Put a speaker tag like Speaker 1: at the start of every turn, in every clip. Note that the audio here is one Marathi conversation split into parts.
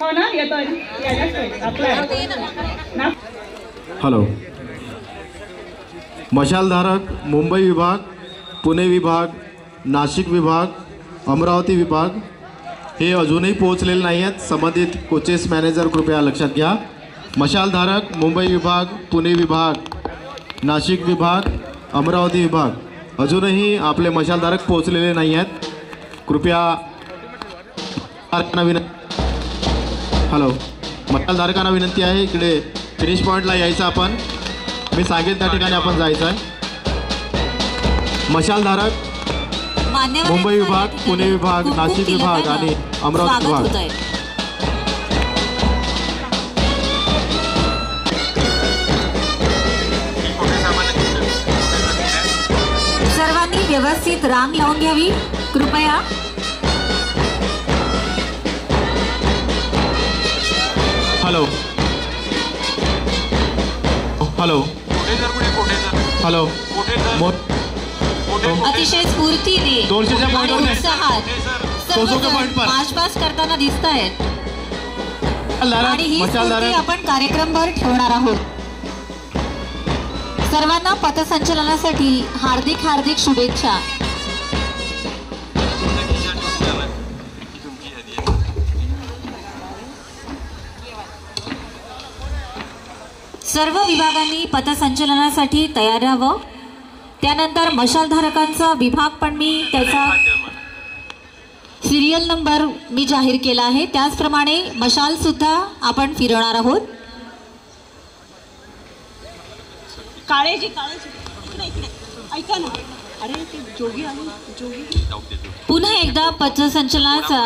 Speaker 1: हो ना, येतोय
Speaker 2: हॅलो. मशालधारक मुंबई विभाग, पुणे विभाग, नाशिक विभाग, अमरावती विभाग हे अजूनही पोहोचलेले नाही आहेत. संबंधित कोचेस मॅनेजर कृपया लक्षात घ्या. मशालधारक मुंबई विभाग, पुणे विभाग, नाशिक विभाग, अमरावती विभाग अजूनही आपले मशालधारक पोहोचलेले नाही आहेत. कृपया हॅलो, मशालधारकांना विनंती आहे इकडे फिनिश पॉईंटला यायचं. आपण मी सांगेल त्या ठिकाणी आपण जायचं आहे. मशालधारक मुंबई विभाग, पुणे विभाग, नाशिक विभाग आणि अमरावती विभाग.
Speaker 3: सर्वांनी व्यवस्थित रांग लावून घ्यावी कृपया.
Speaker 2: Hello hello hello.
Speaker 3: अतिशय स्फूर्तीने आणि उत्साहात सर्वजण मार्च पास्ट करताना दिसत आहेत आणि ही स्फूर्ती आपण कार्यक्रमभर ठेवणार आहोत. सर्वांना पथसंचलनासाठी हार्दिक हार्दिक शुभेच्छा. सर्व विभागांनी पथसंचलनासाठी तयार राहावं. त्यानंतर मशालधारकांचा विभाग पण मी त्याचा सिरियल नंबर मी जाहीर केला आहे. त्याचप्रमाणे मशाल सुद्धा आपण फिरवणार आहोत.
Speaker 1: काळेजी ऐका ना. अरे ते जोगी आले, जोगी.
Speaker 3: पुन्हा एकदा पथसंचलनाचा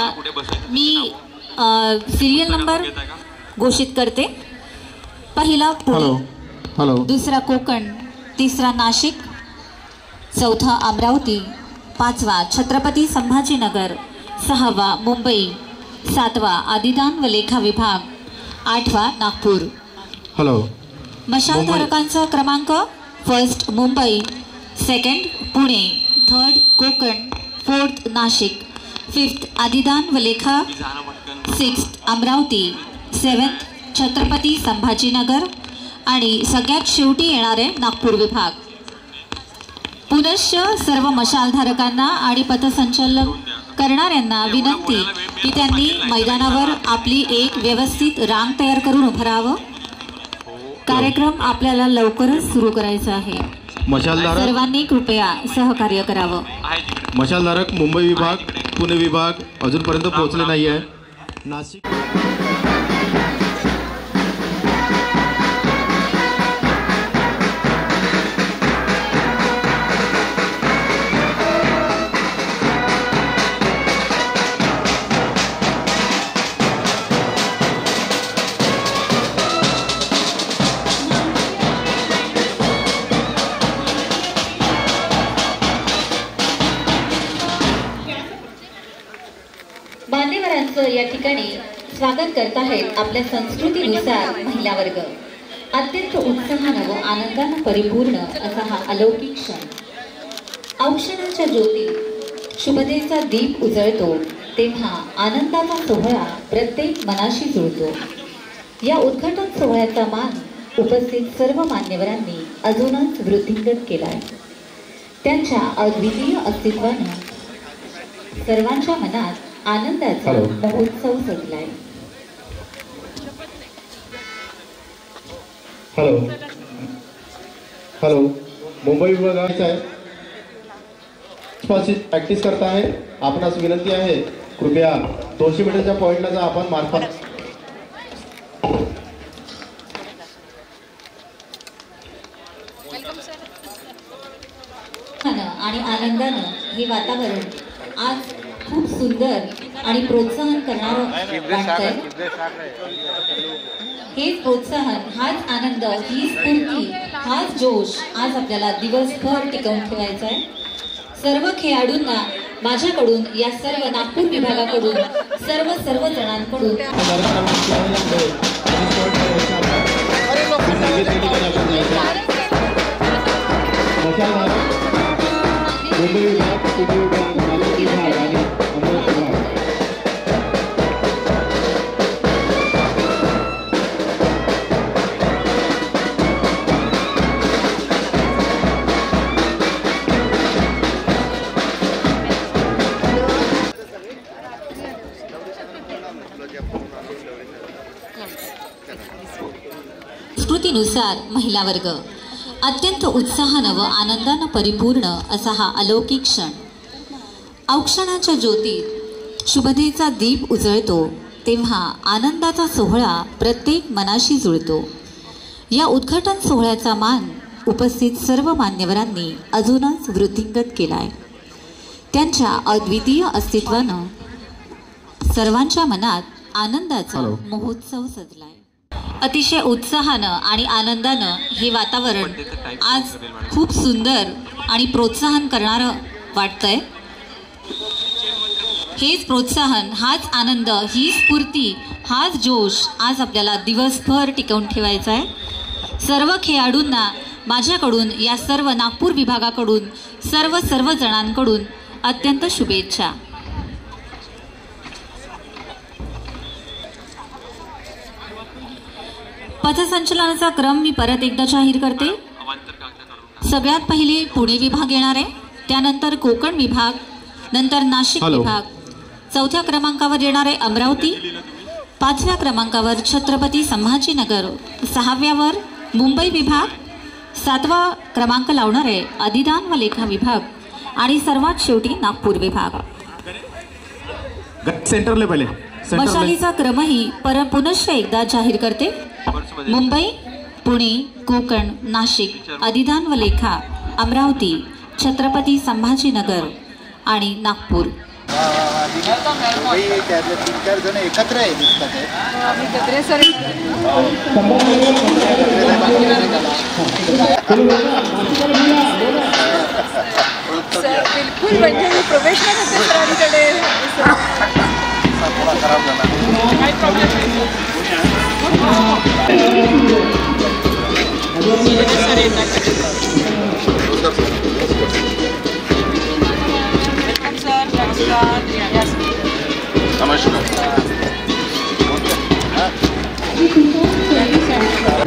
Speaker 3: मी सिरियल नंबर घोषित करते. पहिला पुणे, दुसरा कोकण, तिसरा नाशिक, चौथा अमरावती, पाचवा छत्रपती संभाजीनगर, सहावा मुंबई, सातवा आदिदान व लेखा विभाग, आठवा नागपूर.
Speaker 2: हॅलो.
Speaker 3: मशालधारकांचा क्रमांक: first Mumbai, second Pune, third Konkan, fourth Nashik, fifth आदिदान व लेखा, सिक्स्थ अमरावती, सेवन्थ छत्रपती संभाजीनगर आणि सगळ्यात शेवटी येणारे नागपूर विभाग. पुनश्च सर्व मशालधारकांना आणि पथसंचलन करणाऱ्यांना विनंती की त्यांनी मैदानावर आपली एक व्यवस्थित रांग तयार करून उभं राहावं. कार्यक्रम आपल्याला लवकरच सुरू करायचा आहे. सर्वांनी कृपया सहकार्य करावं.
Speaker 2: मशालधारक मुंबई विभाग, पुणे विभाग अजूनपर्यंत पोहोचले नाही आहे. नाशिक
Speaker 3: मान्यवरांचं या ठिकाणी स्वागत करत आहेत आपल्या संस्कृतीनुसार महिला वर्ग. अत्यंत उत्साहानं व आनंदानं परिपूर्ण असा हा अलौकिक क्षण. औषणाच्या ज्योती शुभतेचा दीप उजळतो तेव्हा आनंदाचा सोहळा प्रत्येक मनाशी जुळतो. या उद्घाटन सोहळ्याचा मान उपस्थित सर्व मान्यवरांनी अजूनच वृद्धिंगत केलाय. त्यांच्या अद्वितीय अस्तित्वानं सर्वांच्या मनात आनंदाचा महोत्सव सजलाय.
Speaker 2: Hello hello. मुंबई विभागाचा आहे प्रॅक्टिस करता आहे. आपणास विनंती आहे कृपया 200 मीटरच्या पॉईंटला जा. आपण मार्फत
Speaker 3: आणि आनंदानं हे वातावरण आज खूप सुंदर आणि प्रोत्साहन करणारं वाटतंय. हेच प्रोत्साहन, हाच आनंद, ही स्फूर्ती, हाच जोश आज आपल्याला दिवसभर टिकवून ठेवायचा आहे. सर्व खेळाडूंना माझ्याकडून, या सर्व नागपूर विभागाकडून, सर्व जणांकडून
Speaker 2: मशालधारक मुंबई विभाग, पुणे विभाग, नाशिक विभाग आणि अमरावती विभाग.
Speaker 3: संस्कृतीनुसार महिला वर्ग अत्यंत उत्साहानं व आनंदानं परिपूर्ण असा हा अलौकिक क्षण. औक्षणाच्या ज्योतीत शुभतेचा दीप उजळतो तेव्हा आनंदाचा सोहळा प्रत्येक मनाशी जुळतो. या उद्घाटन सोहळ्याचा मान उपस्थित सर्व मान्यवरांनी अजूनच वृद्धिंगत केलाय. त्यांच्या अद्वितीय अस्तित्वानं सर्वांच्या मनात आनंदाचा महोत्सव सजलाय. अतिशय उत्साहानं आणि आनंदानं हे वातावरण आज खूप सुंदर आणि प्रोत्साहन करणारं वाटतंय. हेच प्रोत्साहन, हाच आनंद, ही स्फूर्ती, हाच जोश आज आपल्याला दिवसभर टिकवून ठेवायचा आहे. सर्व खेळाडूंना माझ्याकडून, या सर्व नागपूर विभागाकडून, सर्व जणांकडून अत्यंत शुभेच्छा. पथसंचलनाचा क्रम मी परत एकदा जाहीर करते. सगळ्यात पहिले पुणे विभाग येणार आहे, त्यानंतर कोकण विभाग, नंतर नाशिक विभाग, 4थ्या क्रमांकावर येणार आहे अमरावती, 5व्या क्रमांकावर छत्रपती संभाजीनगर, 6व्यावर मुंबई विभाग, 7वा क्रमांक लावणार आहे अधिदान व लेखा विभाग आणि सर्वात शेवटी नागपूर विभाग.
Speaker 2: सेंटरले पहिले
Speaker 3: मशालीचा क्रमही पुनश्च एकदा जाहीर करते. मुंबई, पुणे, कोकण, नाशिक, अधिदान व लेखा, अमरावती, छत्रपती संभाजीनगर आणि नागपूर.
Speaker 4: त्यातले 3-4 जण एकत्र आहे दिसतात.
Speaker 1: बिलकुल म्हणजे प्रोफेशनल मित्रांकडे
Speaker 4: थोडा खराब झाला.
Speaker 1: काही प्रॉब्लेम नाही. Welcome sir. नमस्कार.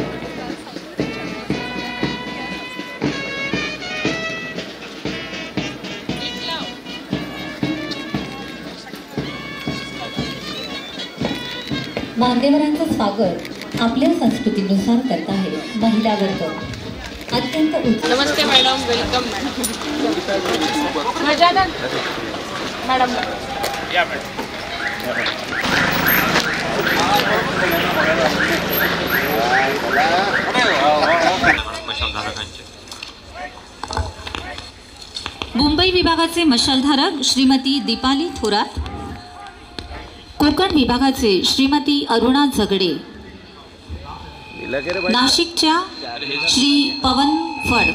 Speaker 3: मान्यवरांचं स्वागत आपल्या संस्कृतीनुसार करत आहे महिला वर्ग. अत्यंत
Speaker 1: नमस्ते मॅडम. Welcome madam. मॅडम या
Speaker 3: मुंबई विभागाचे मशालधारक श्रीमती दीपाली थोरात, कोकण विभागाचे श्रीमती अरुणा झगडे, नाशिकच्या श्री पवन फड,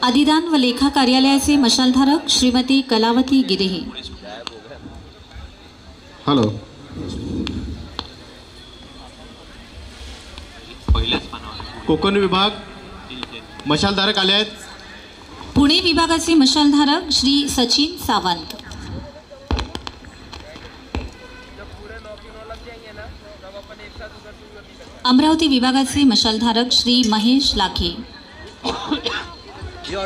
Speaker 3: अधिदान व लेखा कार्यालयाचे मशालधारक श्रीमती कलावती गिरेही.
Speaker 2: हॅलो. कोकण विभाग मशालधारक आले आहेत.
Speaker 3: पुणे विभागाचे मशालधारक श्री सचिन सावंत, अमरावती विभागाचे मशालधारक श्री महेश लाखे,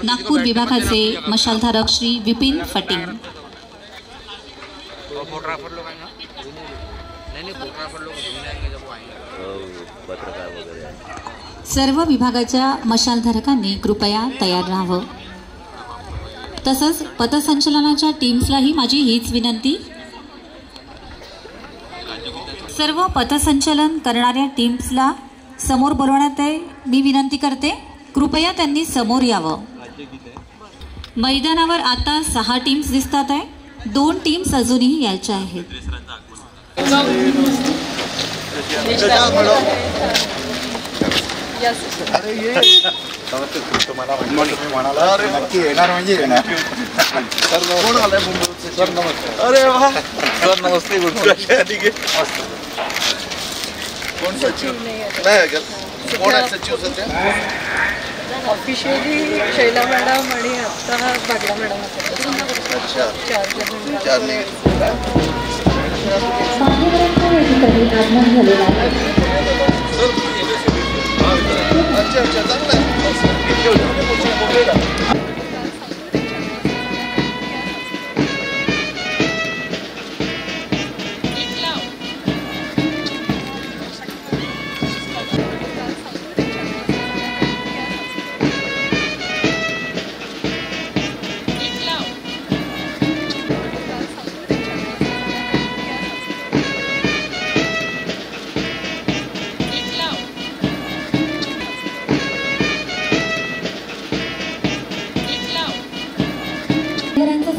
Speaker 3: नागपूर विभागाचे मशालधारक श्री विपिन फटिंग, सर्व विभागाच्या मशालधारकांनी कृपया तयार राहावं. तसंच पथसंचलनाच्या टीम्सलाही माझी हीच विनंती. सर्व पथसंचलन करणाऱ्या टीम्सला समोर बोलवण्यात आहे. मी विनंती करते कृपया त्यांनी समोर यावं. मैदानावर आता 6 टीम्स दिसतात आहे. 2 टीम्स अजूनही यायच्या आहेत.
Speaker 4: नक्की येणार म्हणजे येणार.
Speaker 5: अरे वा सर, नमस्ते. कोण सचिव नाही? कोण आहे सचिव सध्या?
Speaker 1: ऑफिशियली शैला मॅडम आणि आता बागला मॅडम
Speaker 4: अच्छा
Speaker 1: 4 जण.
Speaker 4: 4 लेडीज.
Speaker 3: मान्यवरांच्या वेळी आगमन झालेलं आहे.
Speaker 4: अच्छा अच्छा चांगलं आहे.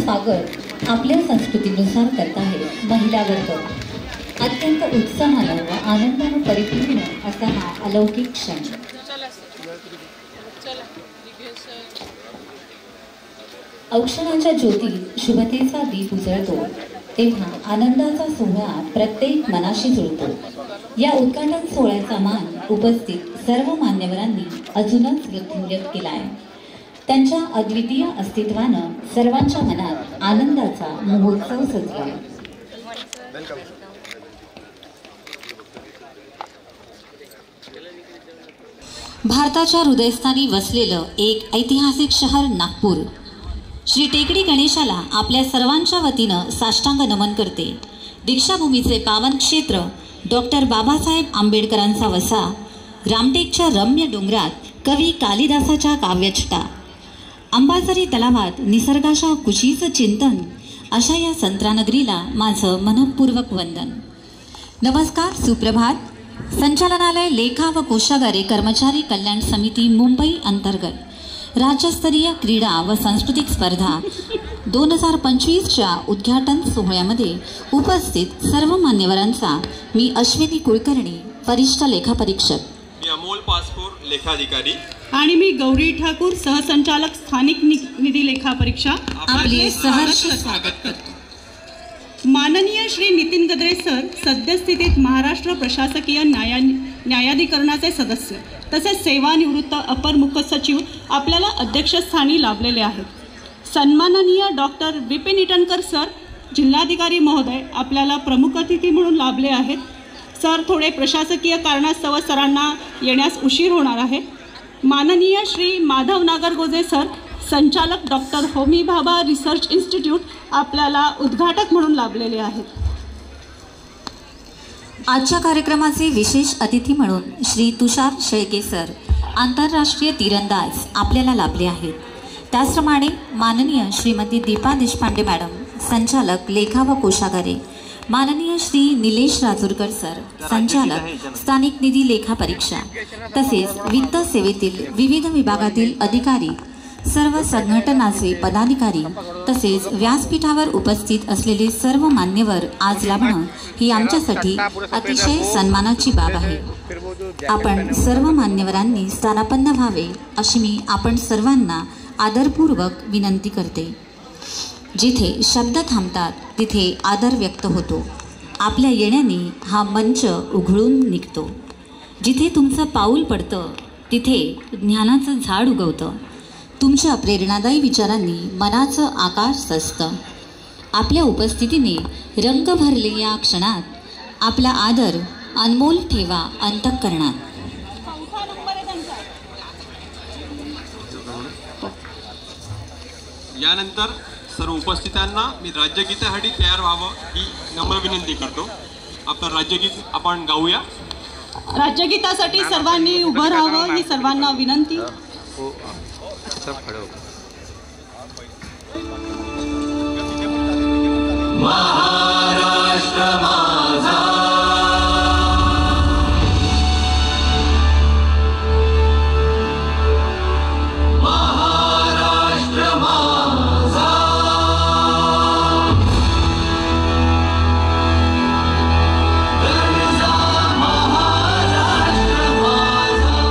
Speaker 3: स्वागत आपल्या संस्कृतीनुसार करत आहे महिला वर्ग. अत्यंत उत्साहानं व आनंदानं परिपूर्ण असा हा अलौकिक क्षण. औक्षणाच्या ज्योती शुभतेचा दीप उजळतो तेव्हा आनंदाचा सोहळा प्रत्येक मनाशी जुळतो. या उद्घाटन सोहळ्याचा मान उपस्थित सर्व मान्यवरांनी अजूनच वृद्धिंगत केलाय. त्यांच्या अद्वितीय अस्तित्वानं सर्वांच्या मनात आनंदाचा महोत्सव सजला. भारताच्या हृदयस्थानी वसलेलं एक ऐतिहासिक शहर नागपूर. श्री टेकडी गणेशाला आपल्या सर्वांच्या वतीनं साष्टांग नमन करते. दीक्षाभूमीचे पावन क्षेत्र, डॉक्टर बाबासाहेब आंबेडकरांचा वसा, रामटेकच्या रम्य डोंगरात कवी कालिदासाच्या काव्यछटा, अंबाझरी तलावात निसर्गाच्या कुशीचं चिंतन, अशा या संत्रानगरीला माझं मनपूर्वक वंदन. नमस्कार, सुप्रभात. संचालनालय लेखा व कोषागारे कर्मचारी कल्याण समिती मुंबई अंतर्गत राज्यस्तरीय क्रीडा व सांस्कृतिक स्पर्धा 2025च्या उद्घाटन सोहळ्यामध्ये उपस्थित सर्व मान्यवरांचा मी अश्विनी कुलकर्णी, वरिष्ठ लेखापरीक्षक.
Speaker 6: मी अमोल पासपोर, लेखाधिकारी.
Speaker 7: आणि मी गौरी ठाकूर, सहसंचालक स्थानिक निधी लेखा परीक्षा,
Speaker 3: आपले सहर्ष स्वागत करतो.
Speaker 7: माननीय श्री नितीन गद्रे सर सद्यस्थितीत महाराष्ट्र प्रशासकीय न्यायाधिकरणाचे सदस्य तसेच सेवानिवृत्त अपर मुख्य सचिव आपल्याला अध्यक्षस्थानी लाभलेले आहेत. सन्माननीय डॉक्टर विपिन इटनकर सर जिल्हाधिकारी महोदय आपल्याला प्रमुख अतिथी म्हणून लाभले आहेत. सर थोडे प्रशासकीय कारणास्तव सरांना येण्यास उशीर होणार आहे. माननीय श्री माधव नागरगोजे सर संचालक doctor Homi Bhabha research institute आपल्याला उद्घाटक म्हणून लाभलेले आहेत.
Speaker 3: आजच्या कार्यक्रमाचे विशेष अतिथी म्हणून श्री तुषार शेळके सर आंतरराष्ट्रीय तीरंदाज आपल्याला लाभले आहेत. त्याचप्रमाणे माननीय श्रीमती दीपा देशपांडे मॅडम संचालक लेखा व कोषागारे, माननीय श्री निलेश राजूरकर सर संचालक स्थानिक निधी लेखा परीक्षा तसेच वित्त सेवेतील विविध विभागातील अधिकारी, सर्व संघटनाचे पदाधिकारी तसेच व्यासपीठावर उपस्थित असलेले सर्व मान्यवर आज लाभणं ही आमच्यासाठी अतिशय सन्मानाची बाब आहे. आपण सर्व मान्यवरांनी स्थानापन्न व्हावे अशी मी आपण सर्वांना आदरपूर्वक विनंती करते. जिथे शब्द थांबतात तिथे आदर व्यक्त होतो. आपल्या येण्याने हा मंच उघडून निघतो. जिथे तुमचं पाऊल पडतं तिथे ज्ञानाचं झाड उगवतं. तुमच्या प्रेरणादायी विचारांनी मनाचं आकाश सजतं. आपल्या उपस्थितीने रंग भरले या क्षणात आपला आदर अनमोल ठेवा अंतःकरणात.
Speaker 6: यानंतर सर्व उपस्थितांना मी राज्यगीतासाठी तयार व्हावं ही नम्र विनंती करतो. आपलं राज्यगीत आपण गाऊया.
Speaker 7: राज्यगीतासाठी सर्वांनी उभं राहावं ही सर्वांना विनंती.
Speaker 8: महाराष्ट्र माझा, महाराष्ट्र माझा, गरजा महाराष्ट्र माझा.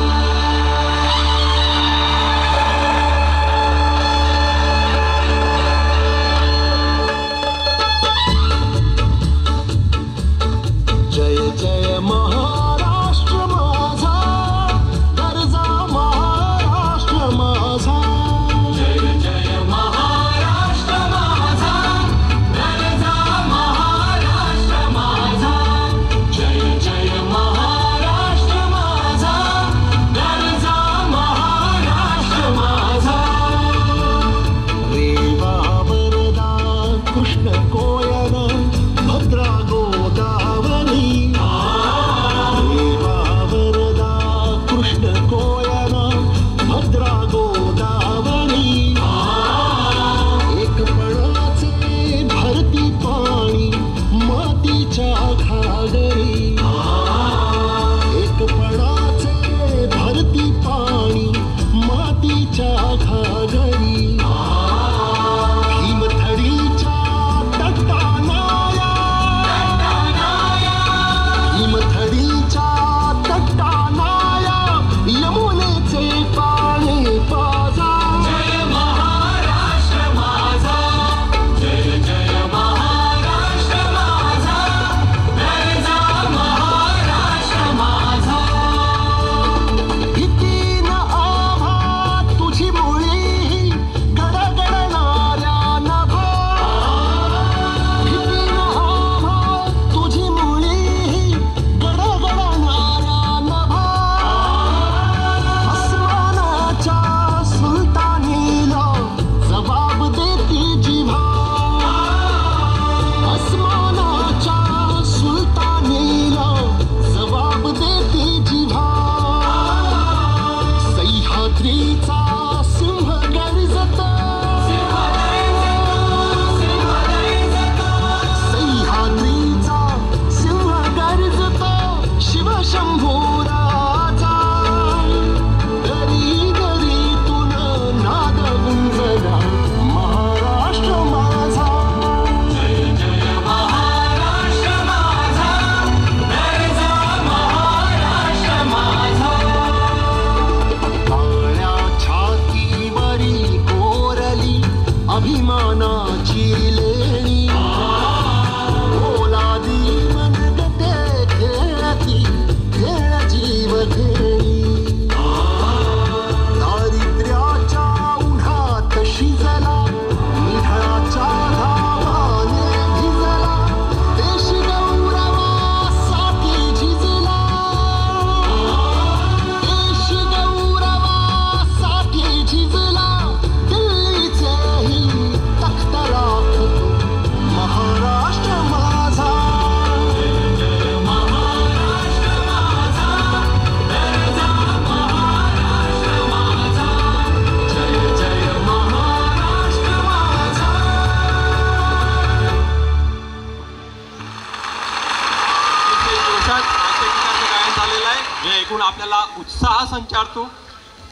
Speaker 6: हे ऐकून आपल्याला उत्साह संचारतो.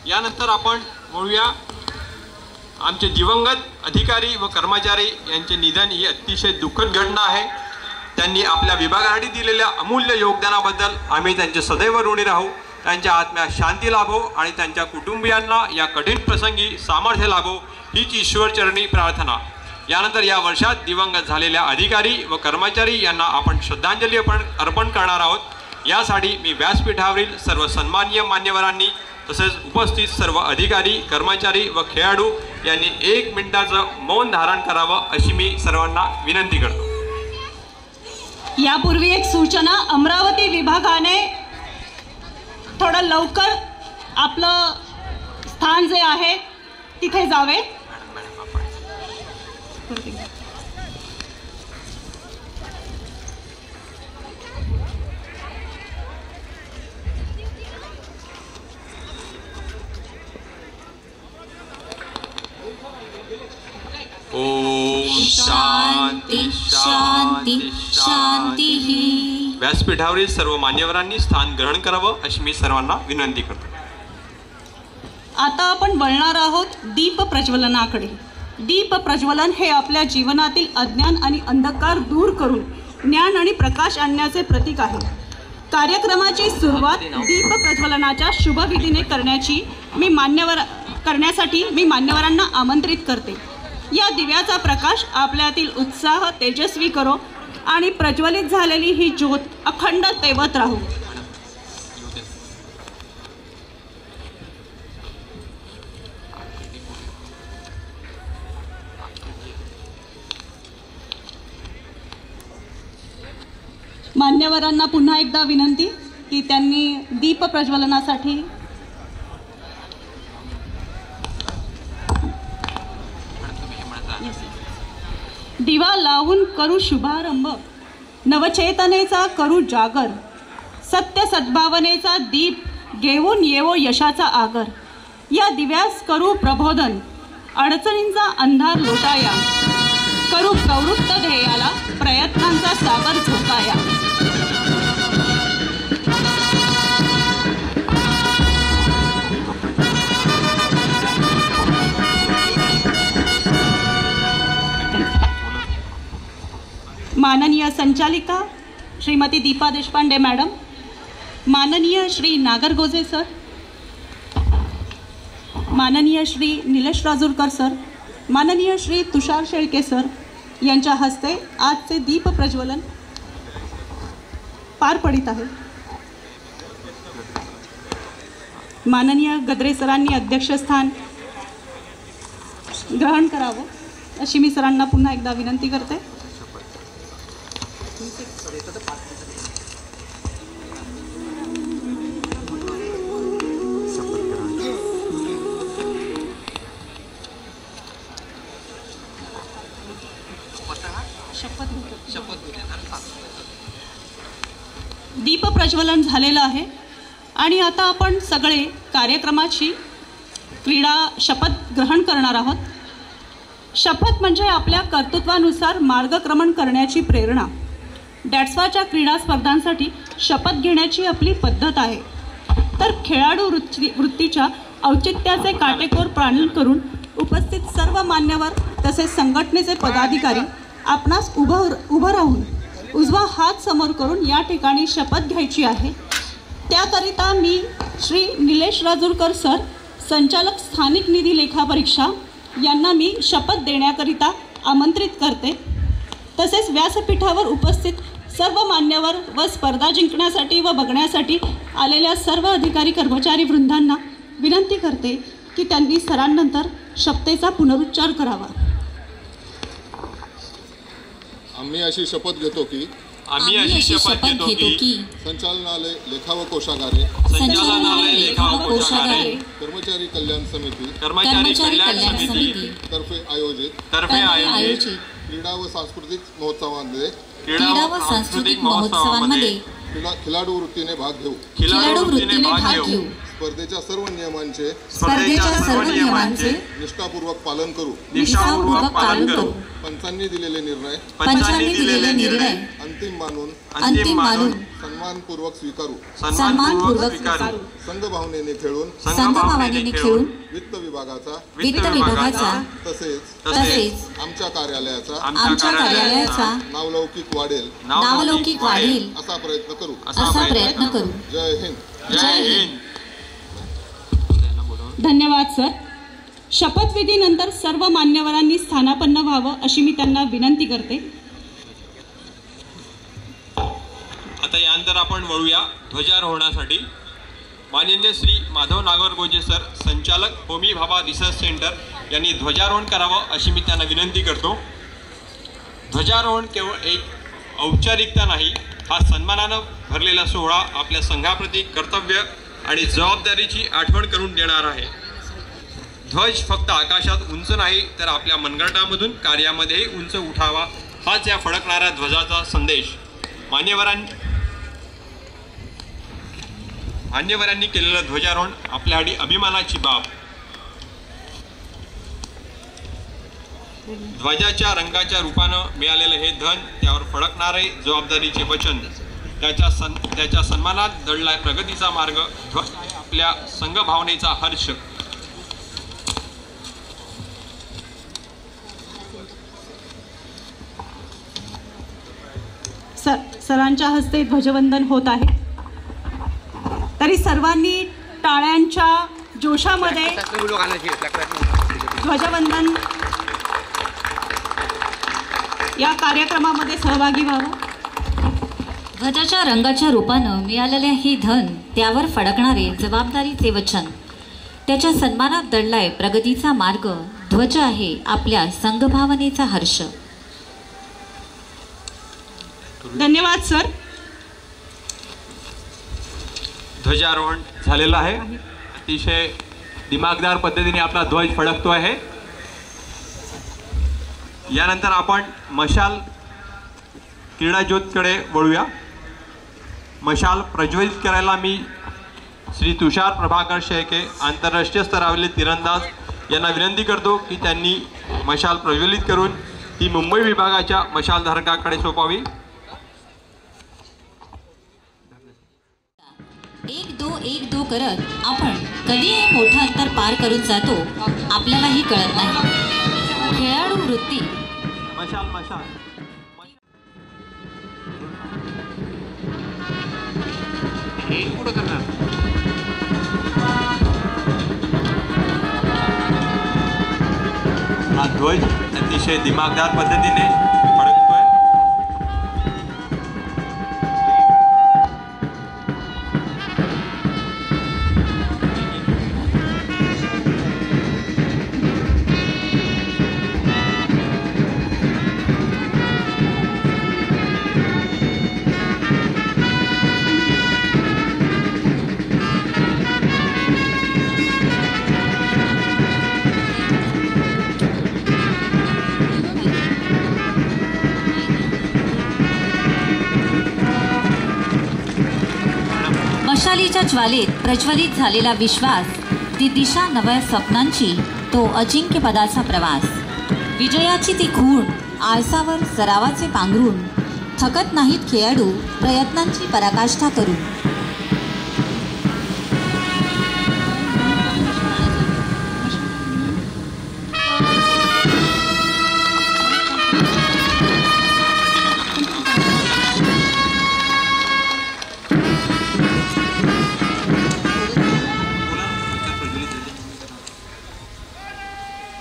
Speaker 6: यानंतर आपण बोलूया आमचे दिवंगत अधिकारी व कर्मचारी यांचे निधन ही अतिशय दुःखद घटना आहे. त्यांनी आपल्या विभागासाठी दिलेल्या अमूल्य योगदानाबद्दल आम्ही त्यांचे सदैव ऋणी राहू. त्यांच्या आत्म्यास शांती लाभो आणि त्यांच्या कुटुंबियांना या कठीण प्रसंगी सामर्थ्य लाभो हीच ईश्वरचरणी प्रार्थना. यानंतर या वर्षात दिवंगत झालेल्या अधिकारी व कर्मचारी यांना आपण श्रद्धांजली अर्पण करणार आहोत. यासाठी मी व्यासपीठावरील सर्व सन्माननीय मान्यवरांनी तसेच उपस्थित सर्व अधिकारी कर्मचारी व खेळाडू यांनी 1 मिनिटाचं मौन धारण करावं अशी मी सर्वांना विनंती करतो.
Speaker 7: यापूर्वी एक सूचना, अमरावती विभागाने थोडं लवकर आपलं स्थान जे आहे तिथे जावे.
Speaker 6: ओम शांती शांती शांती. व्यासपीठावरील सर्व मान्यवरांनी स्थान ग्रहण करावं अशी मी सर्वांना विनंती करतो.
Speaker 7: आता आपण वळणार आहोत दीप प्रज्वलनाकडे. दीप प्रज्वलन हे आपल्या जीवनातील अज्ञान आणि अंधकार दूर करून ज्ञान आणि प्रकाश आणण्याचे प्रतीक आहे. कार्यक्रमाची सुरुवात दीप प्रज्वलनाच्या शुभविधीने करण्यासाठी मी मान्यवरांना आमंत्रित करते. या दिव्याचा प्रकाश आपल्यातील उत्साह तेजस्वी करो आणि प्रज्वलित झालेली ही ज्योत अखंड तेवत राहू. मान्यवरांना पुन्हा एकदा विनंती की त्यांनी दीप प्रज्वलनासाठी दिवा लावून करू शुभारंभ, नवचेतनेचा करू जागर, सत्य सद्भावनेचा दीप घेऊन येवो यशाचा आगर. या दिव्यास करू प्रबोधन, अडचणींचा अंधार लोटाया, करू प्रवृत्त ध्येयाला प्रयत्नांचा सागर झोकाया. माननीय संचालिका श्रीमती दीपा देशपांडे मॅडम, माननीय श्री नागरगोजे सर, माननीय श्री निलेश राजूरकर सर, माननीय श्री तुषार शेळके सर यांच्या हस्ते आजचे दीप प्रज्वलन पार पडित आहे. माननीय गद्रे सरांनी अध्यक्षस्थान ग्रहण करावं अशी मी सरांना पुन्हा एकदा विनंती करते. दीप प्रज्वलन झालेलं आहे आणि आता आपण सगळे कार्यक्रमाची क्रीडा शपथ ग्रहण करणार आहोत. शपथ म्हणजे आपल्या कर्तृत्वानुसार मार्गक्रमण करण्याची प्रेरणा. डॅट्सवाच्या क्रीडा स्पर्धांसाठी शपथ घेण्याची आपली पद्धत आहे. तर खेळाडू वृत्तीच्या औचित्याचे काटेकोर पालन करून उपस्थित सर्व मान्यवर तसेच संघटनेचे पदाधिकारी आपणास उभं राहून उजवा हात समोर करून या ठिकाणी शपथ घ्यायची आहे. त्याकरिता मी श्री निलेश राजूरकर सर, संचालक स्थानिक निधी लेखापरीक्षा यांना मी शपथ देण्याकरिता आमंत्रित करते. तसेच व्यासपीठावर उपस्थित सर्व मान्यवर व स्पर्धा जिंकण्यासाठी व बघण्यासाठी आलेल्या सर्व अधिकारी कर्मचारी वृंदांना विनंती करते की त्यांनी सरांनंतर शपथेचा पुनरुच्चार करावा.
Speaker 4: आम्ही अशी शपथ घेतो की संचालनालय लेखा व कोषागारे कर्मचारी कल्याण समिती तर्फे आयोजित क्रीडा व सांस्कृतिक महोत्सवांमध्ये खिलाडू वृत्तीने भाग घेऊ स्पर्धेच्या सर्व नियमांचे निष्ठापूर्वक पालन करू. पंचांनी दिलेले निर्णय अंतिम मानून सन्मानपूर्वक स्वीकारू. संघभावनेने खेळून वित्त विभागाचा तसेच आमच्या कार्यालयाचा नावलौकिक वाढेल असा प्रयत्न करू. जय हिंद.
Speaker 7: धन्यवाद सर. शपथविधीनंतर सर्व मान्यवरांनी स्थानापन्न व्हावं अशी मी त्यांना विनंती करते.
Speaker 6: आता यानंतर आपण वळूया ध्वजारोहणासाठी. माननीय श्री माधव नागरगोजे सर, संचालक होमी भाभा रिसर्च सेंटर यांनी ध्वजारोहण करावं अशी मी त्यांना विनंती करतो. ध्वजारोहण केवळ एक औपचारिकता नाही, हा सन्मानानं भरलेला सोहळा आपल्या संघाप्रती कर्तव्य आणि जबाबदारीची आठवण करून देणार आहे. ध्वज फक्त आकाशात उंच नाही तर आपल्या मनगटामधून कार्यामध्येही उंच उठावा, हाच या फडकणाऱ्या ध्वजाचा संदेश. मान्यवरांनी केलेलं ध्वजारोहण आपल्यासाठी अभिमानाची बाब. ध्वजाच्या रंगाच्या रूपानं मिळालेलं हे धन, त्यावर फडकणारे जबाबदारीचे वचन, त्याच्या सन्मानात दडलाय प्रगतीचा मार्ग. ध्वज आहे आपल्या संघभावनेचा हर्ष.
Speaker 7: सरांच्या हस्ते ध्वजवंदन होत आहे. तरी सर्वांनी टाळ्यांच्या जोशामध्ये ध्वजवंदन या कार्यक्रमामध्ये सहभागी व्हावं.
Speaker 3: ध्वजाच्या रंगाच्या रूपानं मिळालेले हे धन, त्यावर फडकणारे जबाबदारीचे वचन, त्याच्या सन्मानात दडलाय प्रगतीचा मार्ग. ध्वज आहे आपल्या संघभावनेचा हर्ष.
Speaker 7: धन्यवाद सर.
Speaker 6: ध्वजारोहण झालेलं आहे. अतिशय दिमागदार पद्धतीने आपला ध्वज फडकतो आहे. यानंतर आपण मशाल क्रीडा ज्योतकडे वळूया. मशाल प्रज्वलित करायला मी श्री तुषार प्रभाकर शेळके, आंतरराष्ट्रीय स्तरावरील तिरंदाज यांना विनंती करतो की त्यांनी मशाल प्रज्वलित करून ती मुंबई विभागाच्या मशालधारकाकडे सोपावी.
Speaker 3: 1-2-1-2 करत आपण कधी हे मोठं अंतर पार करून जातो आपल्यालाही कळत नाही. खेळाडू वृत्ती.
Speaker 6: मशाल मशाल हे कुठं करणार? हा ध्वज अतिशय दिमागदार पद्धतीने फडकतोय.
Speaker 3: मशालीच्या ज्वालेत प्रज्वलित झालेला विश्वास, ती दिशा नव्या स्वप्नांची, तो अजिंक्य पदाचा प्रवास. विजयाची ती खूण, आळसावर सरावाचे पांघरून, थकत नाहीत खेळाडू प्रयत्नांची पराकाष्ठा करून.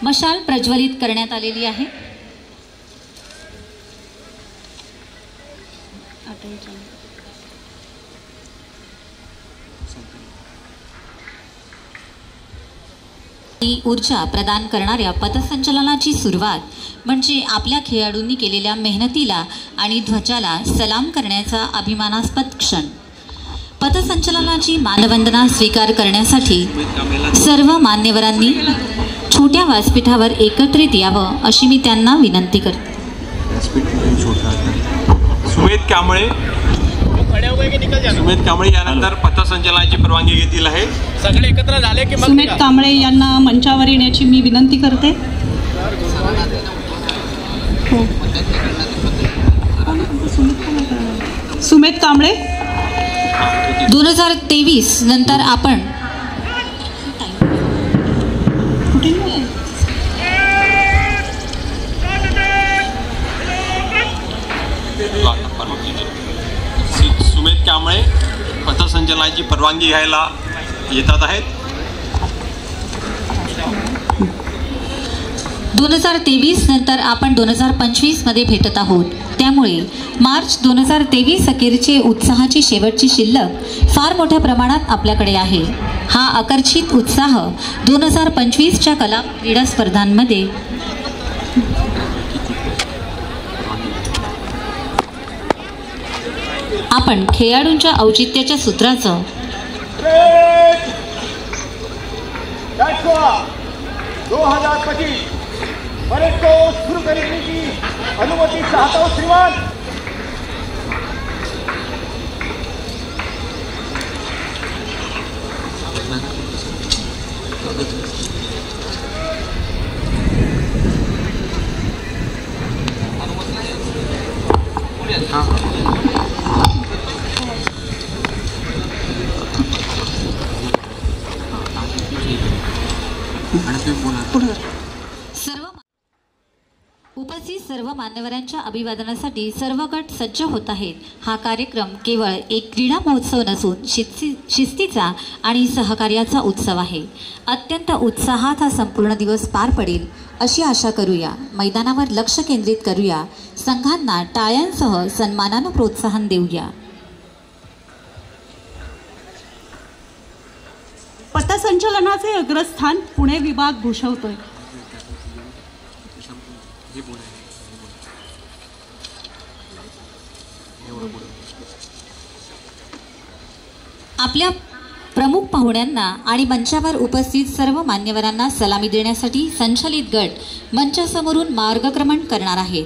Speaker 3: मशाल प्रज्वलित करण्यात आलेली आहे. ही ऊर्जा प्रदान करणाऱ्या पथसंचलनाची सुरुवात म्हणजे आपल्या खेळाडूंनी केलेल्या मेहनतीला आणि ध्वजाला सलाम करण्याचा अभिमानास्पद क्षण. पथसंचलनाची मानवंदना स्वीकार करण्यासाठी सर्व मान्यवरांनी छोट्या व्यासपीठावर एकत्रित यावं अशी मी त्यांना विनंती करते.
Speaker 6: सुमेध कांबळे यानंतर पथसंचलनाची परवानगी घेतील आहे. सगळे एकत्र झाले की
Speaker 7: सुमेध कांबळे यांना मंचावर येण्याची मी विनंती करते. हो. सुमेध कांबळे.
Speaker 3: 2023 नंतर आपण
Speaker 6: सुमेध कांबळे पथसंचलनाची परवानगी घ्यायला येतात आहेत.
Speaker 3: 2023 नंतर आपण 2025 मध्ये भेटत आहोत. त्यामुळे मार्च 2023 अखेरचे उत्साहाची शेवटची शिल्लक फार मोठ्या प्रमाणात आपल्याकडे आहे. हा आकर्षित उत्साह 2025च्या कला क्रीडा स्पर्धांमध्ये आपण खेळाडूंच्या औचित्याच्या सूत्राचं
Speaker 9: 2025 परेड को शुरू करने की अनुमति चाहता हूँ श्रीमान.
Speaker 3: उपस्थित सर्व मान्यवरांच्या अभिवादनासाठी सर्व गट सज्ज होत आहेत. हा कार्यक्रम केवळ एक क्रीडा महोत्सव नसून शिस्तीचा आणि सहकार्याचा उत्सव आहे. अत्यंत उत्साहात हा संपूर्ण दिवस पार पडेल अशी आशा करूया. मैदानावर लक्ष केंद्रित करूया. संघांना टाळ्यांसह सन्मानानं प्रोत्साहन देऊया.
Speaker 7: पथसंचलनाचे अग्रस्थान पुणे विभाग भूषवतोय.
Speaker 3: आपल्या प्रमुख पाहुण्यांना आणि मंचावर उपस्थित सर्व मान्यवरांना सलामी देण्यासाठी संचलित गट मंचासमोरून मार्गक्रमण करणार आहेत.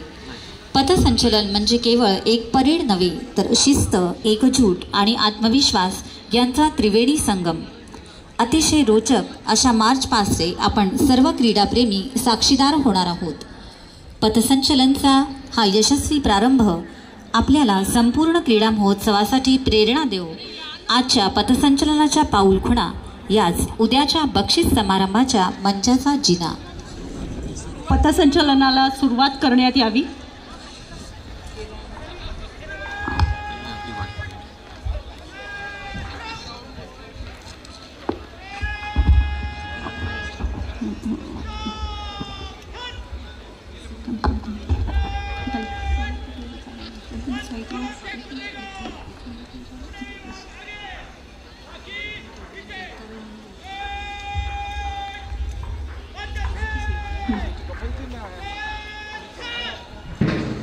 Speaker 3: पथसंचलन म्हणजे केवळ एक परेड नव्हे, तर शिस्त, एकजूट आणि आत्मविश्वास यांचा त्रिवेणी संगम. अतिशय रोचक अशा मार्च पासचे आपण सर्व क्रीडाप्रेमी साक्षीदार होणार आहोत. पथसंचलनचा हा यशस्वी प्रारंभ आपल्याला संपूर्ण क्रीडा महोत्सवासाठी प्रेरणा देऊ. आजच्या पथसंचलनाच्या पाऊलखुणा याच उद्याच्या बक्षीस समारंभाच्या मंचाचा जिना.
Speaker 7: पथसंचलनाला सुरुवात करण्यात यावी.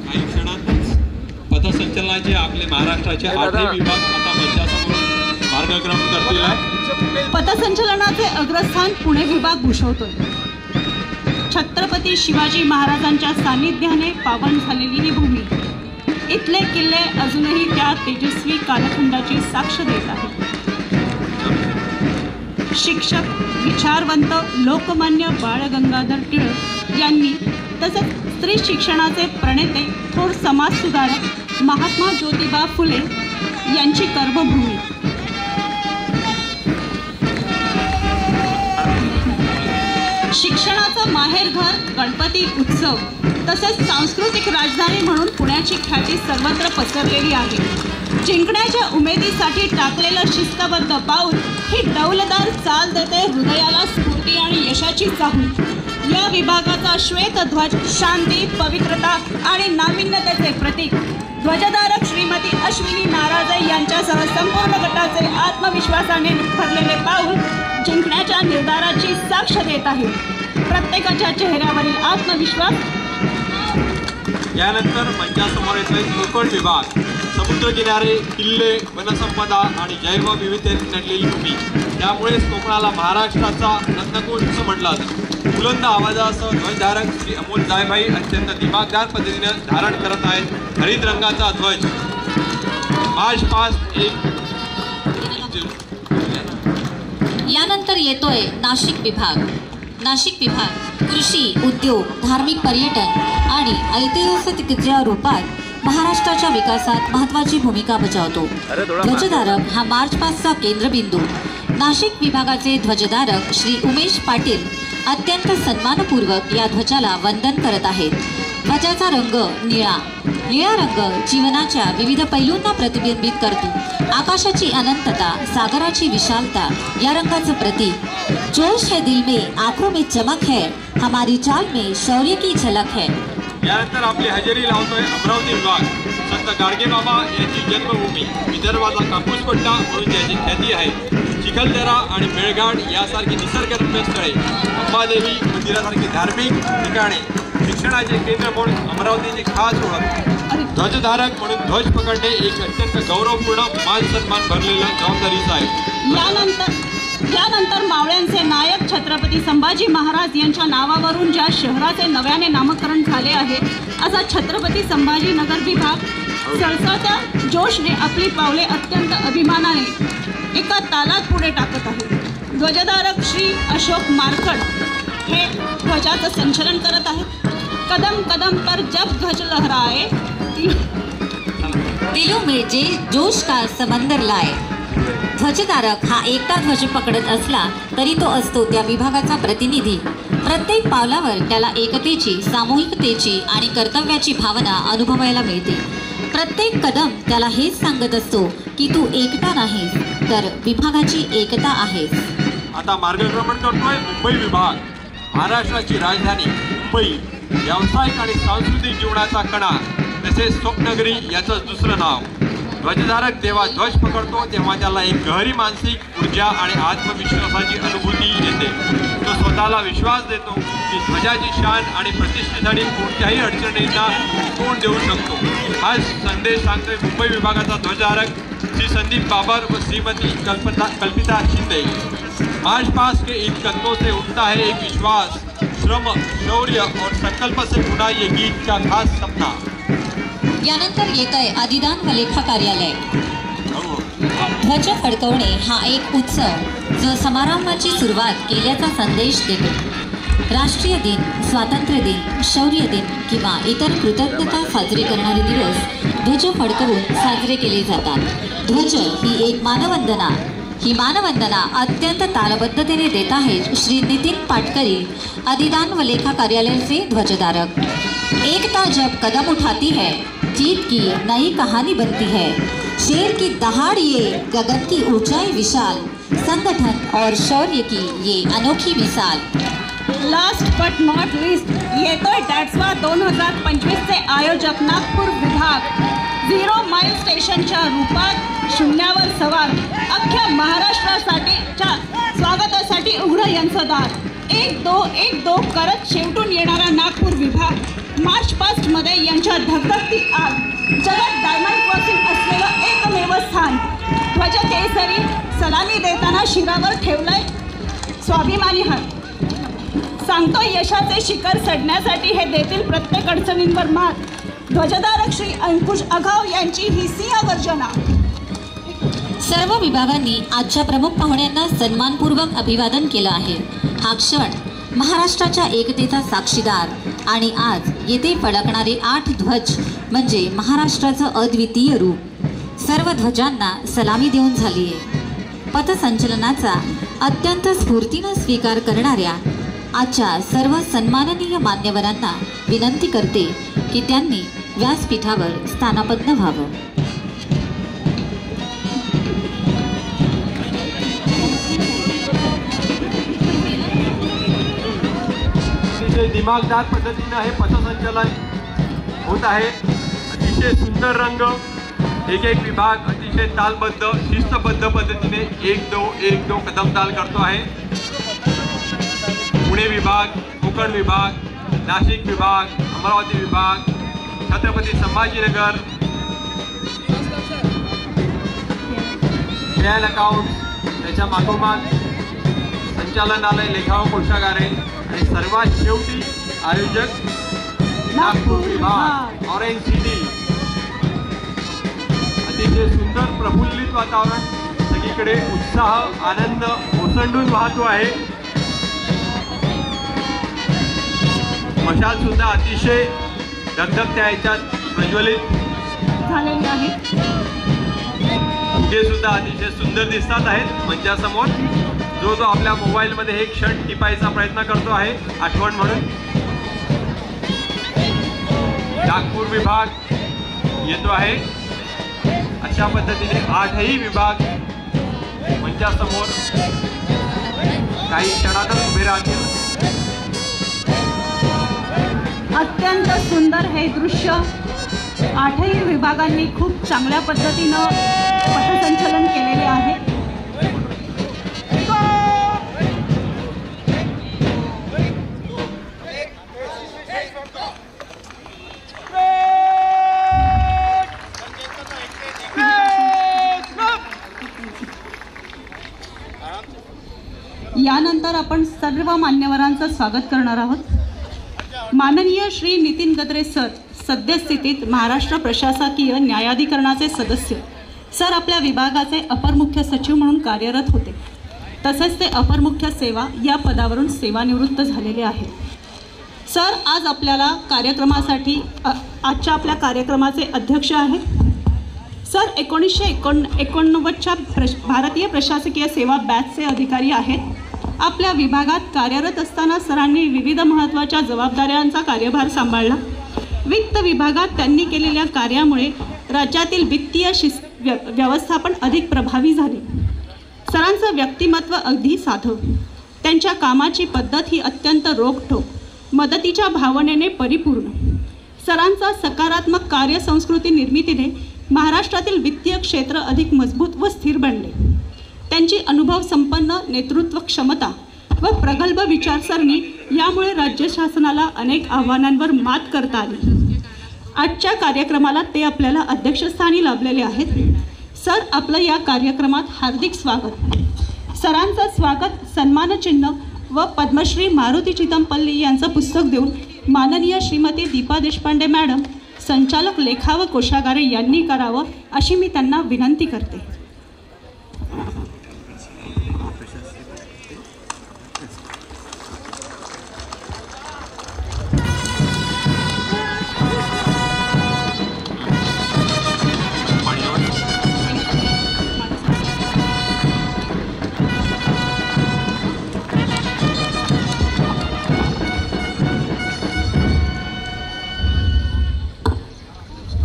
Speaker 6: काही क्षणातच पथसंचलनाचे आपले महाराष्ट्राचे 8 विभाग आता मंचासमोर मार्गक्रमण करतील.
Speaker 7: पथसंचलनाचे अग्रस्थान पुणे विभाग भूषवतोय. छत्रपती शिवाजी महाराजांच्या सानिध्याने पावन झालेली ही भूमी, इथले किल्ले अजूनही त्या तेजस्वी कालखंडाची साक्ष देत आहेत. शिक्षक, विचारवंत लोकमान्य बाळ गंगाधर टिळक यांनी, तसेच स्त्री शिक्षणाचे प्रणेते थोर समाजसुधारक महात्मा ज्योतिबा फुले यांची कर्मभूमी. शिक्षणाचं माहेरघर, गणपती उत्सव तसेच सांस्कृतिक राजधानी म्हणून पुण्याची ख्याती सर्वत्र पसरलेली आहे. जिंकण्याच्या उमेदीसाठी टाकलेलं शिस्तबद्ध पाऊल ही डौलदार चाल देते हृदयाला स्फूर्ती आणि यशाची चाहूल. या विभागाचा श्वेतध्वज शांती, पवित्रता आणि नाविन्यतेचे प्रतीक ध्वजधारक श्रीमती अश्विनी नाराजे यांच्यासह संपूर्ण गटाचे आत्मविश्वासाने भरलेले पाऊल जिंकण्याच्या निर्धाराची साक्ष देत आहे. प्रत्येकाच्या चेहऱ्यावरील आत्मविश्वास.
Speaker 6: यानंतर मंचासमोर येतोय कोकण विभाग. समुद्रकिनारे, किल्ले, वनसंपदा आणि जैवविविधतेने नटलेली भूमी. त्यामुळेच कोकणाला महाराष्ट्राचा रत्नकोश असं म्हटलं जातं. बुलंद आवाजासह ध्वजधारक श्री अमोल जायभाई अत्यंत दिमागदार पद्धतीने धारण करत आहेत हरित रंगाचा ध्वज. मार्च पास्ट
Speaker 3: यानंतर येतोय नाशिक विभाग. नाशिक विभाग कृषी, उद्योग, धार्मिक पर्यटन आणि ऐतिहासिकच्या रूपात महाराष्ट्राच्या विकासात महत्त्वाची भूमिका बजावतो. ध्वजधारक हा मार्च पासचा केंद्रबिंदू. नाशिक विभागाचे ध्वजधारक श्री उमेश पाटील अत्यंत सन्मानपूर्वक या ध्वजाला वंदन करत आहेत. ध्वजाचा रंग निळा. निळा रंग जीवनाच्या विविध पैलूंना प्रतिबिंबित करतो. आकाशाची अनंतता, सागराची विशालता या रंगाचं प्रतीक. जोश है दिल में, आंखों में चमक है, हमारी चाल में शौर्य की झलक है.
Speaker 6: यानंतर आपली हजेरी लावतोय अमरावती विभाग. संत गाडगे बाबा यांची जन्मभूमी, विदर्भाचा कापूस पट्टा म्हणून ज्याची ख्याती आहे. चिखलदरा आणि मेळघाट यासारखी निसर्गरम्य स्थळे, अंबादेवी मंदिरासारखी धार्मिक ठिकाणे, शिक्षणाचे केंद्र म्हणून अमरावतीची खास ओळख. ध्वजधारक म्हणून ध्वज पकडणे एक अत्यंत गौरवपूर्ण मान सन्मान भरलेला जबाबदारीचा आहे.
Speaker 7: यानंतर मावळ्यांचे नायक छत्रपती संभाजी महाराज यांच्या नावावरून ज्या शहराचे नव्याने नामकरण झाले आहे असा छत्रपती संभाजीनगर विभाग सळसळत्या जोशने आपली पावले अत्यंत अभिमानाने एका तालात पुढे टाकत आहे. ध्वजधारक श्री अशोक मारखड हे ध्वजाचं संचलन करत आहेत. कदम कदम पर जब ध्वज लहराए,
Speaker 3: दिलों में जोश का समंदर लाए. ध्वजधारक हा एकटा ध्वज पकडत असला तरी तो असतो त्या विभागाचा प्रतिनिधी. प्रत्येक पावलावर त्याला एकतेची, सामूहिकतेची आणि कर्तव्याची भावना अनुभवायला मिळते. प्रत्येक कदम त्याला हेच सांगत असतो की तू एकटा नाहीस तर विभागाची एकता आहेस.
Speaker 6: आता मार्गक्रमण करतोय मुंबई विभाग. महाराष्ट्राची राजधानी मुंबई व्यावसायिक आणि सांस्कृतिक जीवनाचा कणा, तसेच स्वप्नगरी याचं दुसरं नाव. ध्वजधारक जेव्हा ध्वज पकडतो तेव्हा त्याला एक गहरी मानसिक ऊर्जा आणि आत्मविश्वासाची अनुभूती येते. तो स्वतःला विश्वास देतो की ध्वजाची शान आणि प्रतिष्ठेसाठी कोणत्याही अडचणींना तोंड देऊ शकतो. हा संदेश सांगतोय मुंबई विभागाचा ध्वजधारक श्री संदीप बाबर व श्रीमती कल्पिता Shinde. March pass K in कदमों से उठता है एक विश्वास, श्रम, शौर्य और संकल्प से बुना ये गीत का खास सपना.
Speaker 3: यानंतर येत आहे अधिदान व लेखा कार्यालय. ध्वज फडकवणे हा एक उत्सव जो समारंभाची सुरुवात केल्याचा संदेश देतो. राष्ट्रीय दिन, स्वातंत्र्य दिन, शौर्य दिन किंवा इतर कृतज्ञता साजरी करणारे दिवस ध्वज फडकवून साजरे केले जातात. ध्वज ही एक मानवंदना. ही मानवंदना अत्यंत तालबद्धतेने देत आहेत श्री नितीन पाटकरी, अधिदान व लेखा कार्यालयाचे ध्वजधारक. एकता जब कदम उठाती है, जीत की नई कहानी बनती है. शेर की दहाड़ ये गगन की ऊंचाई विशाल, संगठन और शौर्य की ये अनोखी मिसाल.
Speaker 7: लास्ट बट नॉट लिस्ट येतोय डॅट्सवा 2025चे आयोजक नागपूर विभाग. 0 माईल स्टेशनच्या रूपात शून्यावर सवार अख्ख्या महाराष्ट्रासाठीच्या स्वागतासाठी उघडं यांचं दार. 1-2-1-2 करत शेवटून येणारा नागपूर विभाग मार्च पास्टमध्ये यांच्या धगधगती आग, जगात डायमंड क्रॉसिंग असलेलं एकमेव स्थान. ध्वज केसरी सलामी देताना शिरावर ठेवलंय स्वाभिमानी हात. सांगतो यशाचे शिखर चढण्यासाठी हे देतील प्रत्येक अडचणींवर मात. ध्वजधारक श्री अंकुश अघाव यांची ही सिंह गर्जना.
Speaker 3: सर्व विभागांनी आजच्या प्रमुख पाहुण्यांना सन्मानपूर्वक अभिवादन केलं आहे. हा क्षण महाराष्ट्राच्या एकतेचा साक्षीदार आणि आज येथे फडकणारे 8 ध्वज म्हणजे महाराष्ट्राचं अद्वितीय रूप. सर्व ध्वजांना सलामी देऊन झाली आहे. पथसंचलनाचा अत्यंत स्फूर्तीनं स्वीकार करणाऱ्या आजच्या सर्व सन्माननीय मान्यवरांना विनंती करते की त्यांनी व्यासपीठावर स्थानापन्न व्हावं.
Speaker 6: दिमागदार पद्धतीने हे पथसंचलन होत आहे. अतिशय सुंदर रंग, एक एक विभाग अतिशय तालबद्ध शिस्तबद्ध पद्धतीने 1-2-1-2 कदम ताल करतो आहे. पुणे विभाग, कोकण विभाग, नाशिक विभाग, अमरावती विभाग, छत्रपती संभाजीनगर, ट्रायल अकाउंट, त्याच्या मागोमाग संचालनालय, लेखा व कोषागारे आणि सर्वात शेवटी आयोजक नागपूर विभाग, ऑरेंज सिटी. अतिशय सुंदर प्रफुल्लित वातावरण इकडे उत्साह आनंद ओसंडून वाहतो आहे. मशाल सुद्धा अतिशय धगधगत्या ह्याच्यात प्रज्वलित
Speaker 7: झालेली आहे.
Speaker 6: फुगे सुद्धा अतिशय सुंदर दिसतात आहेत मंचासमोर. जो आपल्या मोबाईलमध्ये हे क्षण टिपायचा प्रयत्न करतो आहे आठवण म्हणून. नागपूर विभाग येतो आहे. अशा पद्धतीने 8ही विभाग मंचासमोर काही क्षणातच उभे राहतील.
Speaker 7: अत्यंत सुंदर हे दृश्य 8ही विभागांनी खूप चांगल्या पद्धतीनं पथसंचलन केलेले आहे. यानंतर आपण सर्व मान्यवरांचं स्वागत करणार आहोत. माननीय श्री नितीन गद्रे सर, सद्यस्थितीत महाराष्ट्र प्रशासकीय न्यायाधिकरणाचे सदस्य. सर आपल्या विभागाचे अपर मुख्य सचिव म्हणून कार्यरत होते. तसेच ते अपर मुख्य सेवा या पदावरून सेवानिवृत्त झालेले आहेत. सर आज आपल्याला कार्यक्रमासाठी आजच्या आपल्या कार्यक्रमाचे अध्यक्ष आहेत. सर 1989च्या भारतीय प्रशासकीय सेवा बॅचचे अधिकारी आहेत. आपल्या विभागात कार्यरत असताना सरांनी विविध महत्त्वाच्या जबाबदाऱ्यांचा कार्यभार सांभाळला. वित्त विभागात त्यांनी केलेल्या कार्यामुळे राज्यातील वित्तीय व्यवस्थापन अधिक प्रभावी झाले. सरांचं व्यक्तिमत्व अगदी साधं. त्यांच्या कामाची पद्धत ही अत्यंत रोखठोक, मदतीच्या भावनेने परिपूर्ण. सरांचा सकारात्मक कार्यसंस्कृती निर्मितीने महाराष्ट्रातील वित्तीय क्षेत्र अधिक मजबूत व स्थिर बनले. त्यांची अनुभव संपन्न नेतृत्व क्षमता व प्रगल्भ विचारसरणी यामुळे राज्य शासनाला अनेक आव्हानांवर मात करता आली. आजच्या कार्यक्रमाला ते आपल्याला अध्यक्षस्थानी लाभलेले आहेत. सर आपलं या कार्यक्रमात हार्दिक स्वागत. सरांचं स्वागत सन्मानचिन्ह व पद्मश्री मारुती चितमपल्ली यांचं पुस्तक देऊन माननीय श्रीमती दीपा देशपांडे मॅडम, संचालक लेखा व कोषागारे यांनी करावं अशी मी त्यांना विनंती करते.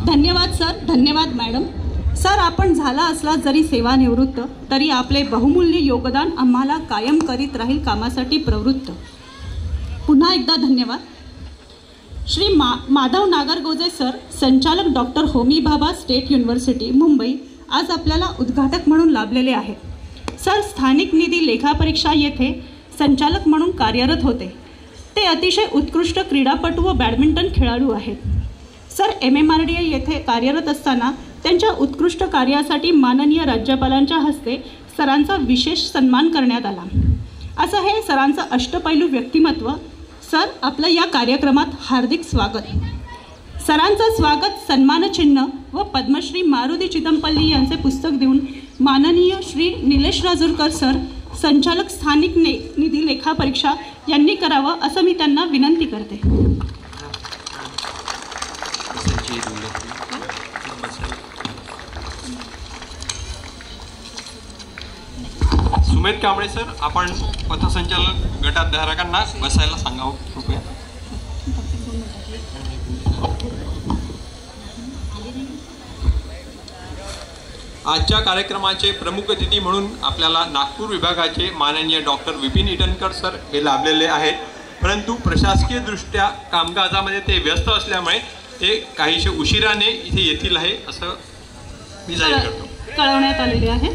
Speaker 7: धन्यवाद सर. धन्यवाद मॅडम. सर आपण झाला असला जरी सेवानिवृत्त तरी आपले बहुमूल्य योगदान आम्हाला कायम करीत राहील कामासाठी प्रवृत्त. पुन्हा एकदा धन्यवाद. श्री माधव नागरगोजे सर, संचालक doctor Homi Bhabha state university Mumbai, आज आपल्याला उद्घाटक म्हणून लाभलेले आहेत. सर स्थानिक निधी लेखापरीक्षा येथे संचालक म्हणून कार्यरत होते. ते अतिशय उत्कृष्ट क्रीडापटू व बॅडमिंटन खेळाडू आहेत. सर MMRDA येथे कार्यरत असताना त्यांच्या उत्कृष्ट कार्यासाठी माननीय राज्यपालांच्या हस्ते सरांचा विशेष सन्मान करण्यात आला. असं हे सरांचं अष्टपैलू व्यक्तिमत्व. सर आपलं या कार्यक्रमात हार्दिक स्वागत. सरांचं स्वागत सन्मानचिन्ह व पद्मश्री मारुती चितमपल्ली यांचे पुस्तक देऊन माननीय श्री निलेश राजूरकर सर, संचालक स्थानिक निधी लेखापरीक्षा यांनी करावं असं मी त्यांना विनंती करते.
Speaker 6: सुमेध कांबळे सर, आपण पथसंचालन गटाधारकांना बसायला सांगावं कृपया. आजच्या कार्यक्रमाचे प्रमुख अतिथी म्हणून आपल्याला नागपूर विभागाचे माननीय डॉक्टर विपिन इटनकर सर हे लाभलेले आहेत. परंतु प्रशासकीय दृष्ट्या कामकाजामध्ये ते व्यस्त असल्यामुळे ते काहीशे उशिराने इथे येतील आहे असं मी जाहीर करतो.
Speaker 7: कळवण्यात आलेले आहे.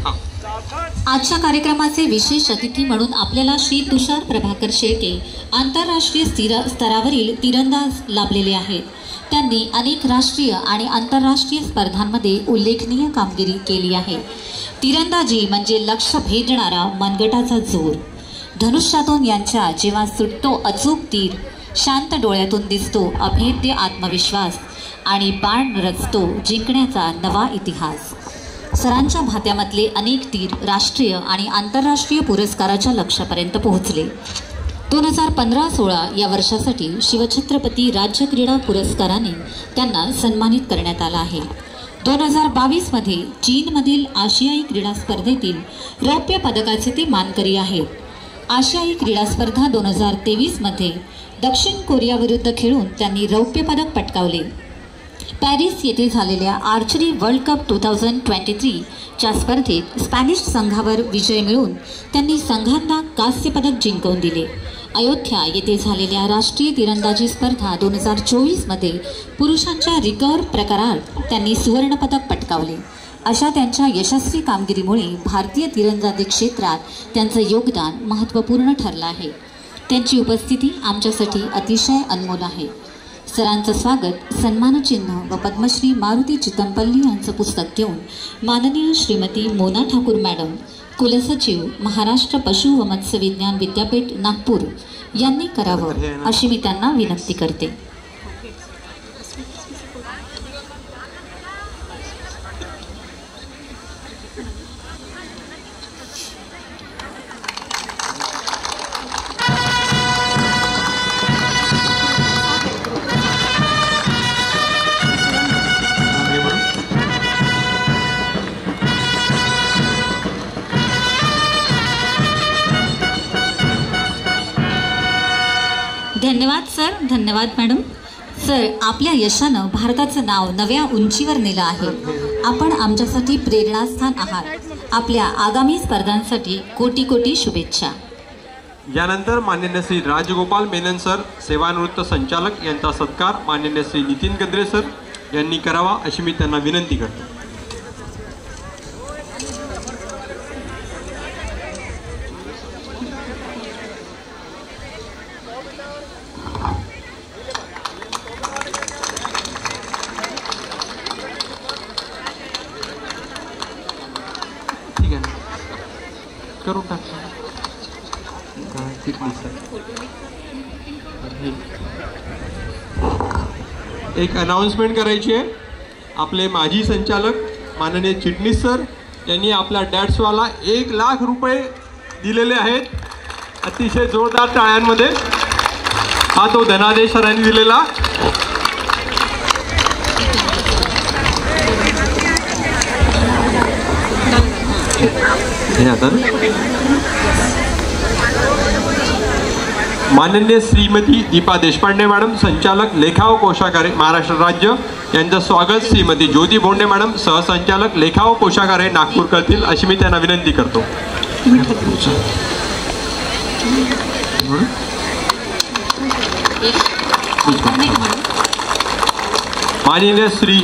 Speaker 3: आजच्या कार्यक्रमाचे विशेष अतिथी म्हणून आपल्याला श्री तुषार प्रभाकर शेळके, आंतरराष्ट्रीय स्तरावरील तीरंदाज लाभलेले आहेत. त्यांनी अनेक राष्ट्रीय आणि आंतरराष्ट्रीय स्पर्धांमध्ये उल्लेखनीय कामगिरी केली आहे. तीरंदाजी म्हणजे लक्ष्य भेदणारा मनगटाचा जोर. धनुष्यातून यांच्या जेव्हा सुटतो अचूक तीर, शांत डोळ्यातून दिसतो अभेद्य आत्मविश्वास आणि बाण रचतो जिंकण्याचा नवा इतिहास. सरांच्या भात्यामधले अनेक तीर राष्ट्रीय आणि आंतरराष्ट्रीय पुरस्काराच्या लक्ष्यापर्यंत पोहोचले. 2015-16 या वर्षासाठी शिवछत्रपती राज्य क्रीडा पुरस्काराने त्यांना सन्मानित करण्यात आलं आहे. 2022 चीनमधील आशियाई क्रीडा स्पर्धेतील रौप्य पदकाचे ते मानकरी आहेत. आशियाई क्रीडा स्पर्धा 2023 दक्षिण कोरियाविरुद्ध खेळून त्यांनी रौप्य पदक पटकावले. पॅरिस येथे झालेल्या आर्चरी वर्ल्ड कप 2023च्या स्पर्धेत स्पॅनिश संघावर विजय मिळवून त्यांनी संघांना कांस्य पदक जिंकवून दिले. अयोध्या येथे झालेल्या राष्ट्रीय तिरंदाजी स्पर्धा 2024 पुरुषांच्या रिकर्व प्रकारात त्यांनी सुवर्णपदक पटकावले. अशा त्यांच्या यशस्वी कामगिरीमुळे भारतीय तिरंदाजी क्षेत्रात त्यांचं योगदान महत्त्वपूर्ण ठरलं आहे. त्यांची उपस्थिती आमच्यासाठी अतिशय अनमोल आहे. सरांचं स्वागत सन्मानचिन्ह व पद्मश्री मारुती चितमपल्ली यांचं पुस्तक घेऊन माननीय श्रीमती मोना ठाकूर मॅडम, कुलसचिव, महाराष्ट्र पशु व मत्स्य विज्ञान विद्यापीठ नागपूर यांनी करावं अशी मी त्यांना विनंती करते. धन्यवाद सर. धन्यवाद मॅडम. सर, आपल्या यशानं भारताचं नाव नव्या उंचीवर नेलं आहे. आपण आमच्यासाठी प्रेरणास्थान आहात. आपल्या आगामी स्पर्धांसाठी कोटी कोटी शुभेच्छा.
Speaker 6: यानंतर माननीय श्री राजगोपाल मेनन सर, सेवानिवृत्त संचालक यांचा सत्कार माननीय श्री नितीन गद्रे सर यांनी करावा अशी मी त्यांना विनंती करतो. करून टाक. एक अनाउन्समेंट करायची आहे. आपले माजी संचालक माननीय चिटणीस सर यांनी आपल्या डॅट्सवाला 1 लाख रुपये दिलेले आहेत. अतिशय जोरदार टाळ्यांमध्ये. हा तो धनादेश सरांनी दिलेला. माननीय श्रीमती दीपा देशपांडे मॅडम, संचालक लेखा व कोशागारे महाराष्ट्र राज्य यांचं स्वागत श्रीमती ज्योती बोंडे मॅडम, सहसंचालक लेखा व कोशागारे नागपूर करतील अशी मी त्यांना विनंती करतो. माननीय श्री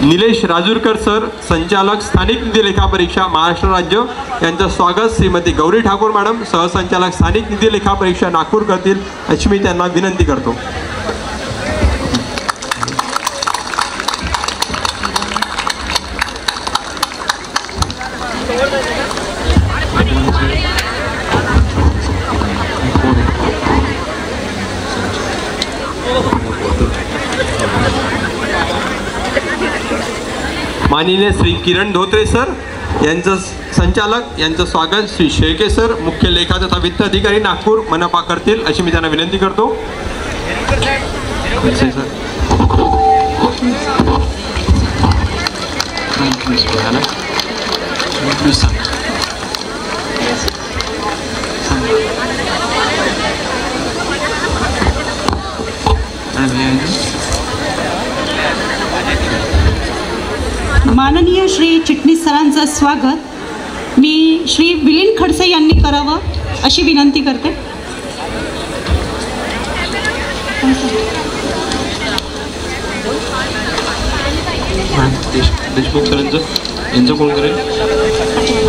Speaker 6: निलेश राजूरकर सर, संचालक स्थानिक निधी लेखा परीक्षा महाराष्ट्र राज्य यांचं स्वागत श्रीमती गौरी ठाकूर मॅडम, सहसंचालक स्थानिक निधी लेखा परीक्षा नागपूर करतील अशी मी त्यांना विनंती करतो. माननीय श्री किरण धोत्रे सर यांचं संचालक यांचं स्वागत श्री शेळके सर, मुख्य लेखा तथा वित्त अधिकारी नागपूर मनपा करतील अशी मी त्यांना विनंती करतो.
Speaker 7: माननीय श्री चिटणीस सरांचं स्वागत मी श्री विलीन खडसे यांनी करावं अशी विनंती करते.
Speaker 6: देशमुख सरांचं यांचं कोण करेल?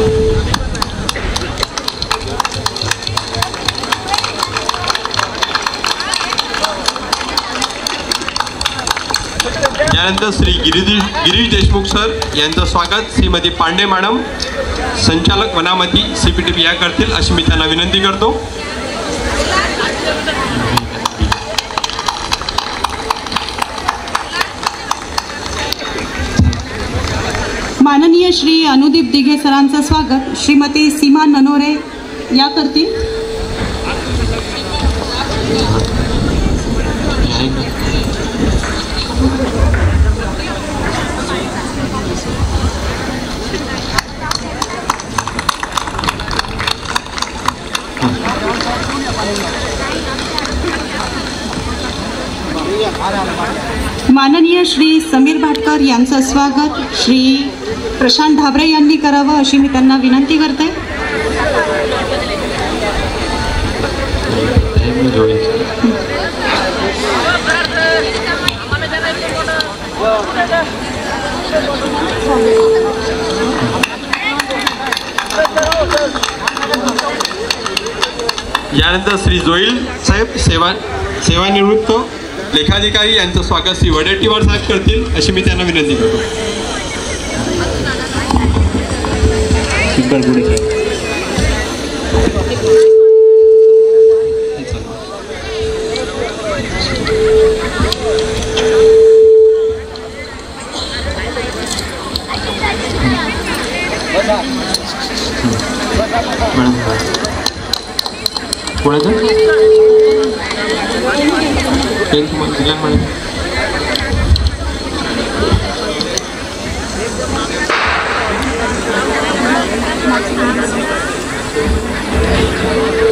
Speaker 6: यानंतर श्री गिरीश देशमुख सर यांचं स्वागत श्रीमती पांडे मॅडम, संचालक वनामती CPTP या करतील अशी मी त्यांना विनंती करतो.
Speaker 7: माननीय श्री अनुदीप दिघे सरांचं स्वागत श्रीमती सीमा ननोरे या करतील. माननीय श्री समीर भाटकर यांचं स्वागत श्री प्रशांत ढाबरे यांनी करावं अशी मी त्यांना विनंती करते.
Speaker 6: यानंतर श्री जोईल साहेब सेवानिवृत्त लेखाधिकारी यांचं स्वागत श्री वडेट्टीवार साहेब करतील अशी मी त्यांना विनंती करतो.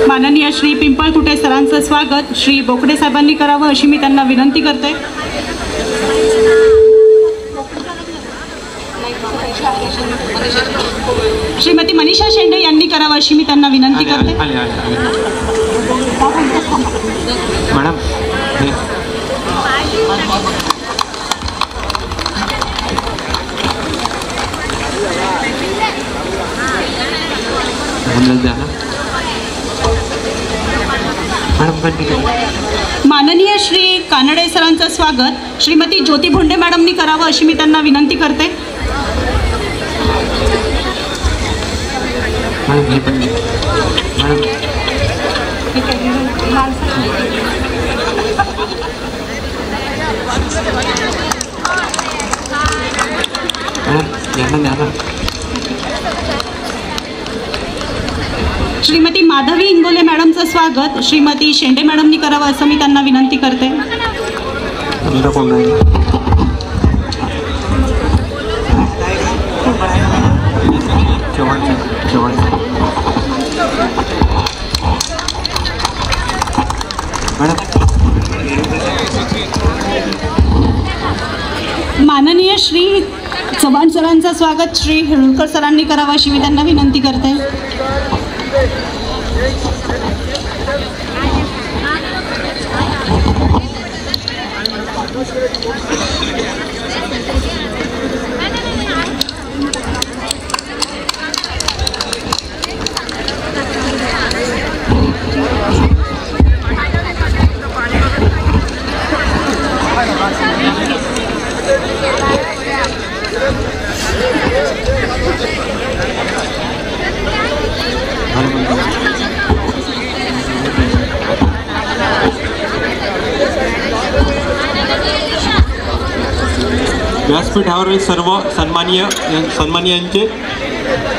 Speaker 7: माननीय श्री पिंपळकुटे सरांचं स्वागत श्री बोकडे साहेबांनी करावं अशी मी त्यांना विनंती करते. श्रीमती मनीषा शेंडे यांनी करावं अशी मी त्यांना विनंती करते.
Speaker 6: मॅडम
Speaker 7: माननीय श्री कानडे सरांचं स्वागत श्रीमती ज्योती भोंडे मॅडमनी करावं अशी मी त्यांना विनंती करते. श्रीमती माधवी इंगोले मॅडमचं स्वागत श्रीमती शेंडे मॅडमनी करावं असं मी त्यांना विनंती करते. माननीय श्री चव्हाण सरांचं स्वागत श्री हिळुरकर सरांनी करावं अशी मी त्यांना विनंती करते.
Speaker 6: व्यासपीठावरील सर्व सन्मानियांचे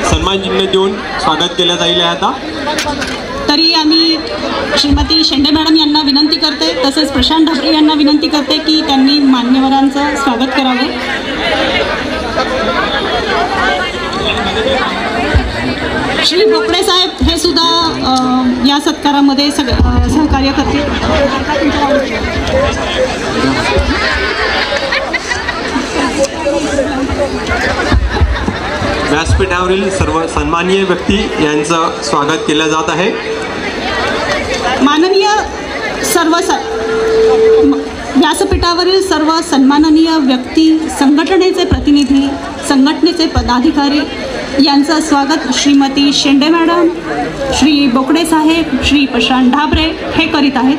Speaker 6: सन्मानचिन्ह देऊन स्वागत केलं जाईल. आता
Speaker 7: तरी आम्ही श्रीमती शेंडे मॅडम यांना विनंती करते तसेच प्रशांत ढाबरे यांना विनंती करते की त्यांनी मान्यवरांचं स्वागत करावे. श्री बोकडे साहेब हे सुद्धा या सत्कारामध्ये सहकार्य करतील.
Speaker 6: व्यासपीठावरील सर्व सन्माननीय व्यक्ती यांचं स्वागत केलं जात आहे.
Speaker 7: माननीय व्यासपीठावरील सर्व सन्माननीय व्यक्ती, संघटनेचे प्रतिनिधी, संघटनेचे पदाधिकारी यांचं स्वागत श्रीमती शेंडे मॅडम, श्री बोकडे साहेब, श्री प्रशांत ढाबरे हे करीत आहेत.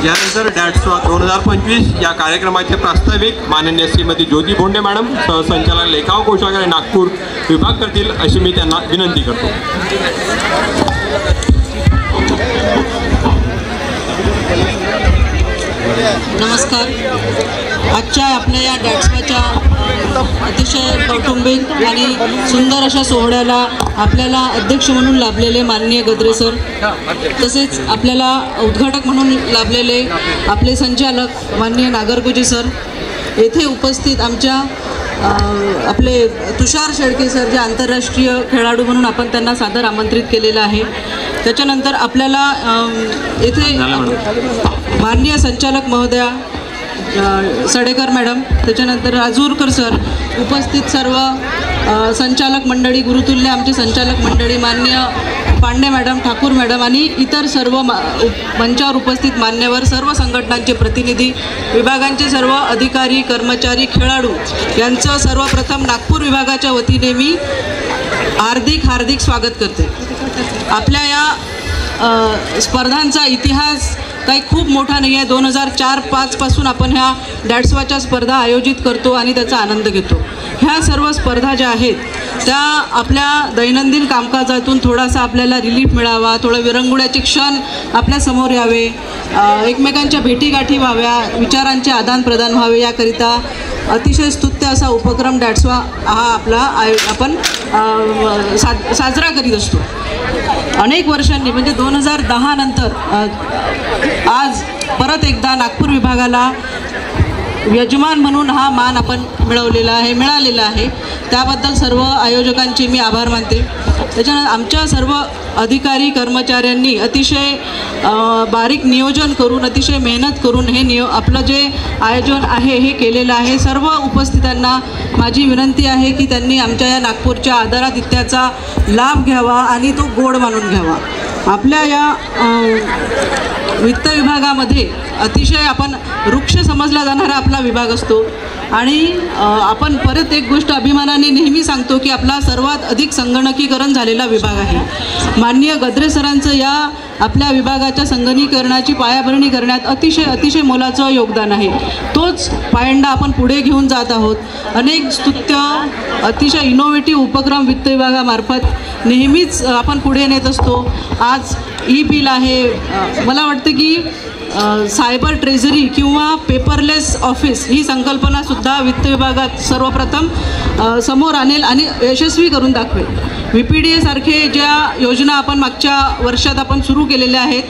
Speaker 6: यानंतर डॅट्सवा 2025 या कार्यक्रमाचे प्रास्ताविक माननीय श्रीमती ज्योती बोंडे मॅडम सहसंचालक लेखाव कोषागार नागपूर विभाग करतील अशी मी त्यांना विनंती करतो.
Speaker 10: नमस्कार. आजच्या आपल्या या डॅट्सवाच्या अतिशय कौटुंबिक आणि सुंदर अशा सोहळ्याला आपल्याला अध्यक्ष म्हणून लाभलेले माननीय गद्रे सर, तसेच आपल्याला उद्घाटक म्हणून लाभलेले आपले संचालक माननीय नागरगोजे सर, येथे उपस्थित आमच्या आपले तुषार शेळके सर, जे आंतरराष्ट्रीय खेळाडू म्हणून आपण त्यांना सादर आमंत्रित केलेलं आहे. त्याच्यानंतर आपल्याला येथे माननीय संचालक महोदया सडेकर मॅडम, त्याच्यानंतर राजूरकर सर, उपस्थित सर्व संचालक मंडळी, गुरुतुल्य आमचे संचालक मंडळी, माननीय पांडे मॅडम, ठाकूर मॅडम आणि इतर सर्व मंचावर उपस्थित मान्यवर, सर्व संघटनांचे प्रतिनिधी, विभागांचे सर्व अधिकारी, कर्मचारी, खेळाडू यांचं सर्वप्रथम नागपूर विभागाच्या वतीने मी हार्दिक स्वागत करते. आपल्या या स्पर्धांचा इतिहास काही खूप मोठा नाही आहे. 2004-05 पासून आपण ह्या डॅट्सवाच्या स्पर्धा आयोजित करतो आणि त्याचा आनंद घेतो. ह्या सर्व स्पर्धा ज्या आहेत त्या आपल्या दैनंदिन कामकाजातून थोडासा आपल्याला रिलीफ मिळावा, थोडं विरंगुळ्याचे क्षण आपल्यासमोर यावे, एकमेकांच्या भेटीगाठी व्हाव्या, विचारांचे आदानप्रदान व्हावे, याकरिता अतिशय स्तुत्य असा उपक्रम डॅट्सवा हा आपला आपण साजरा करीत असतो. अनेक वर्षांनी म्हणजे 2010 नंतर आज परत एकदा नागपूर विभागाला यजमान म्हणून हा मान आपण मिळालेला आहे. त्याबद्दल सर्व आयोजकांचे मी आभार मानते. त्याच्यानंतर आमच्या सर्व अधिकारी कर्मचाऱ्यांनी अतिशय बारीक नियोजन करून, अतिशय मेहनत करून हे आपलं जे आयोजन आहे हे केलेलं आहे. सर्व उपस्थितांना माझी विनंती आहे की त्यांनी आमच्या या नागपूरच्या आदरातिथ्याचा लाभ घ्यावा आणि तो गोड मानून घ्यावा. आपल्या या वित्त विभागामध्ये अतिशय आपण वृक्ष समजला जाणारा आपला विभाग असतो आणि आपण परत एक गोष्ट अभिमानाने नेहमी सांगतो की आपला सर्वात अधिक संगणकीकरण झालेला विभाग आहे. माननीय गद्रे सरांचं या आपल्या विभागाच्या संगणकीकरणाची पायाभरणी करण्यात अतिशय मोलाचं योगदान आहे. तोच पायंडा आपण पुढे घेऊन जात आहोत. अनेक स्तुत्य अतिशय इनोव्हेटिव्ह उपक्रम वित्त विभागामार्फत नेहमीच आपण पुढे नेत असतो. आज ई-बिल आहे, मला वाटतं की सायबर ट्रेझरी किंवा पेपरलेस ऑफिस ही संकल्पनासुद्धा वित्त विभागात सर्वप्रथम समोर आणेल आणि यशस्वी करून दाखवेल. VPDA सारखे ज्या योजना आपण मागच्या वर्षात आपण सुरू केलेल्या आहेत,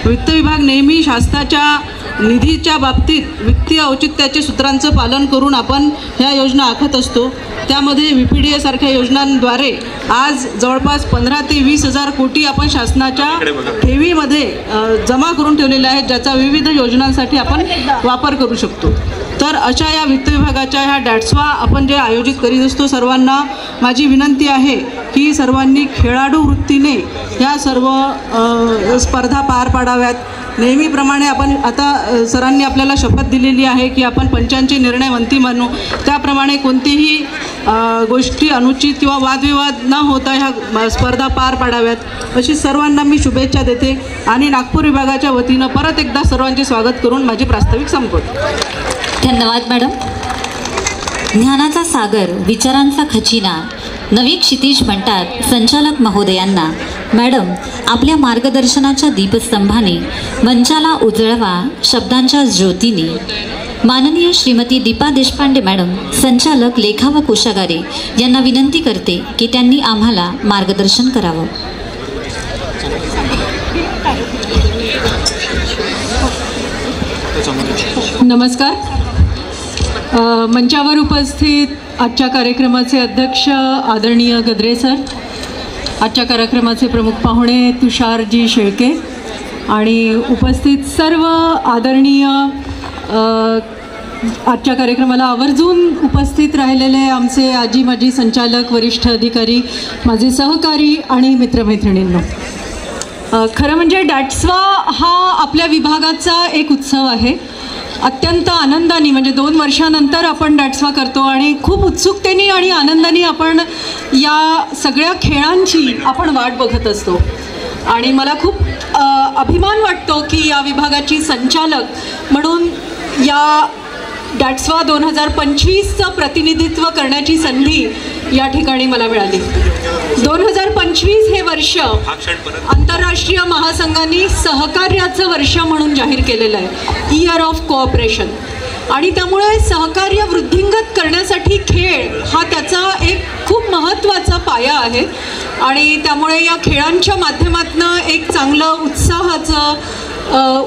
Speaker 10: वित्त विभाग नेहमी शासनाच्या निधीच्या बाबतीत वित्तीय औचित्याचे सूत्रांचं पालन करून आपण ह्या योजना आखत असतो. त्यामध्ये VPDA सारख्या योजनांद्वारे आज जवळपास 15 ते 20 हजार कोटी आपण शासनाच्या ठेवीमध्ये जमा करून ठेवलेले आहेत, ज्याचा विविध योजनांसाठी आपण वापर करू शकतो. तर अशा या वित्त विभागाच्या ह्या डॅट्सवा आपण जे आयोजित करीत असतो, सर्वांना माझी विनंती आहे की सर्वांनी खेळाडू वृत्तीने ह्या सर्व स्पर्धा पार पाडाव्यात. नेहमीप्रमाणे आपण आता सरांनी आपल्याला शपथ दिलेली आहे की आपण पंचांचे निर्णयवंती म्हणू, त्याप्रमाणे कोणतीही गोष्टी अनुचित किंवा वादविवाद न होता ह्या स्पर्धा पार पाडाव्यात अशी सर्वांना मी शुभेच्छा देते आणि नागपूर विभागाच्या वतीनं परत एकदा सर्वांचे स्वागत करून माझी प्रास्ताविक संपवते.
Speaker 3: धन्यवाद मॅडम. ज्ञानाचा सागर, विचारांचा खजिना, नवी क्षितिज म्हणतात संचालक महोदयांना. मॅडम, आपल्या मार्गदर्शनाच्या दीपस्तंभाने मंचाला उजळवा शब्दांच्या ज्योतीने. माननीय श्रीमती दीपा देशपांडे मॅडम, संचालक लेखा व कोषागारे यांना विनंती करते की त्यांनी आम्हाला मार्गदर्शन करावं.
Speaker 1: नमस्कार. मंचावर उपस्थित आजच्या कार्यक्रमाचे अध्यक्ष आदरणीय गद्रे सर, आजच्या कार्यक्रमाचे प्रमुख पाहुणे तुषारजी शेळके आणि उपस्थित सर्व आदरणीय आजच्या कार्यक्रमाला आवर्जून उपस्थित राहिलेले आमचे आजी माजी संचालक, वरिष्ठ अधिकारी, माझे सहकारी आणि मित्रमैत्रिणींनो, खरं म्हणजे डॅट्सवा हा आपल्या विभागाचा एक उत्सव आहे. अत्यंत आनंदाने म्हणजे 2 वर्षानंतर आपण डॅट्सवा करतो आणि खूप उत्सुकतेने आणि आनंदाने आपण या सगळ्या खेळांची आपण वाट बघत असतो. आणि मला खूप अभिमान वाटतो की या विभागाची संचालक म्हणून या डॅट्सवा 2025चं प्रतिनिधित्व करण्याची संधी या ठिकाणी मला मिळाली. 2025 हे वर्ष आंतरराष्ट्रीय महासंघाने सहकार्याचं वर्ष म्हणून जाहीर केलेलं आहे, इयर ऑफ कोऑपरेशन. आणि त्यामुळे सहकार्य वृद्धिंगत करण्यासाठी खेळ हा त्याचा एक खूप महत्त्वाचा पाया आहे. आणि त्यामुळे या खेळांच्या माध्यमातून एक चांगलं उत्साहाचं,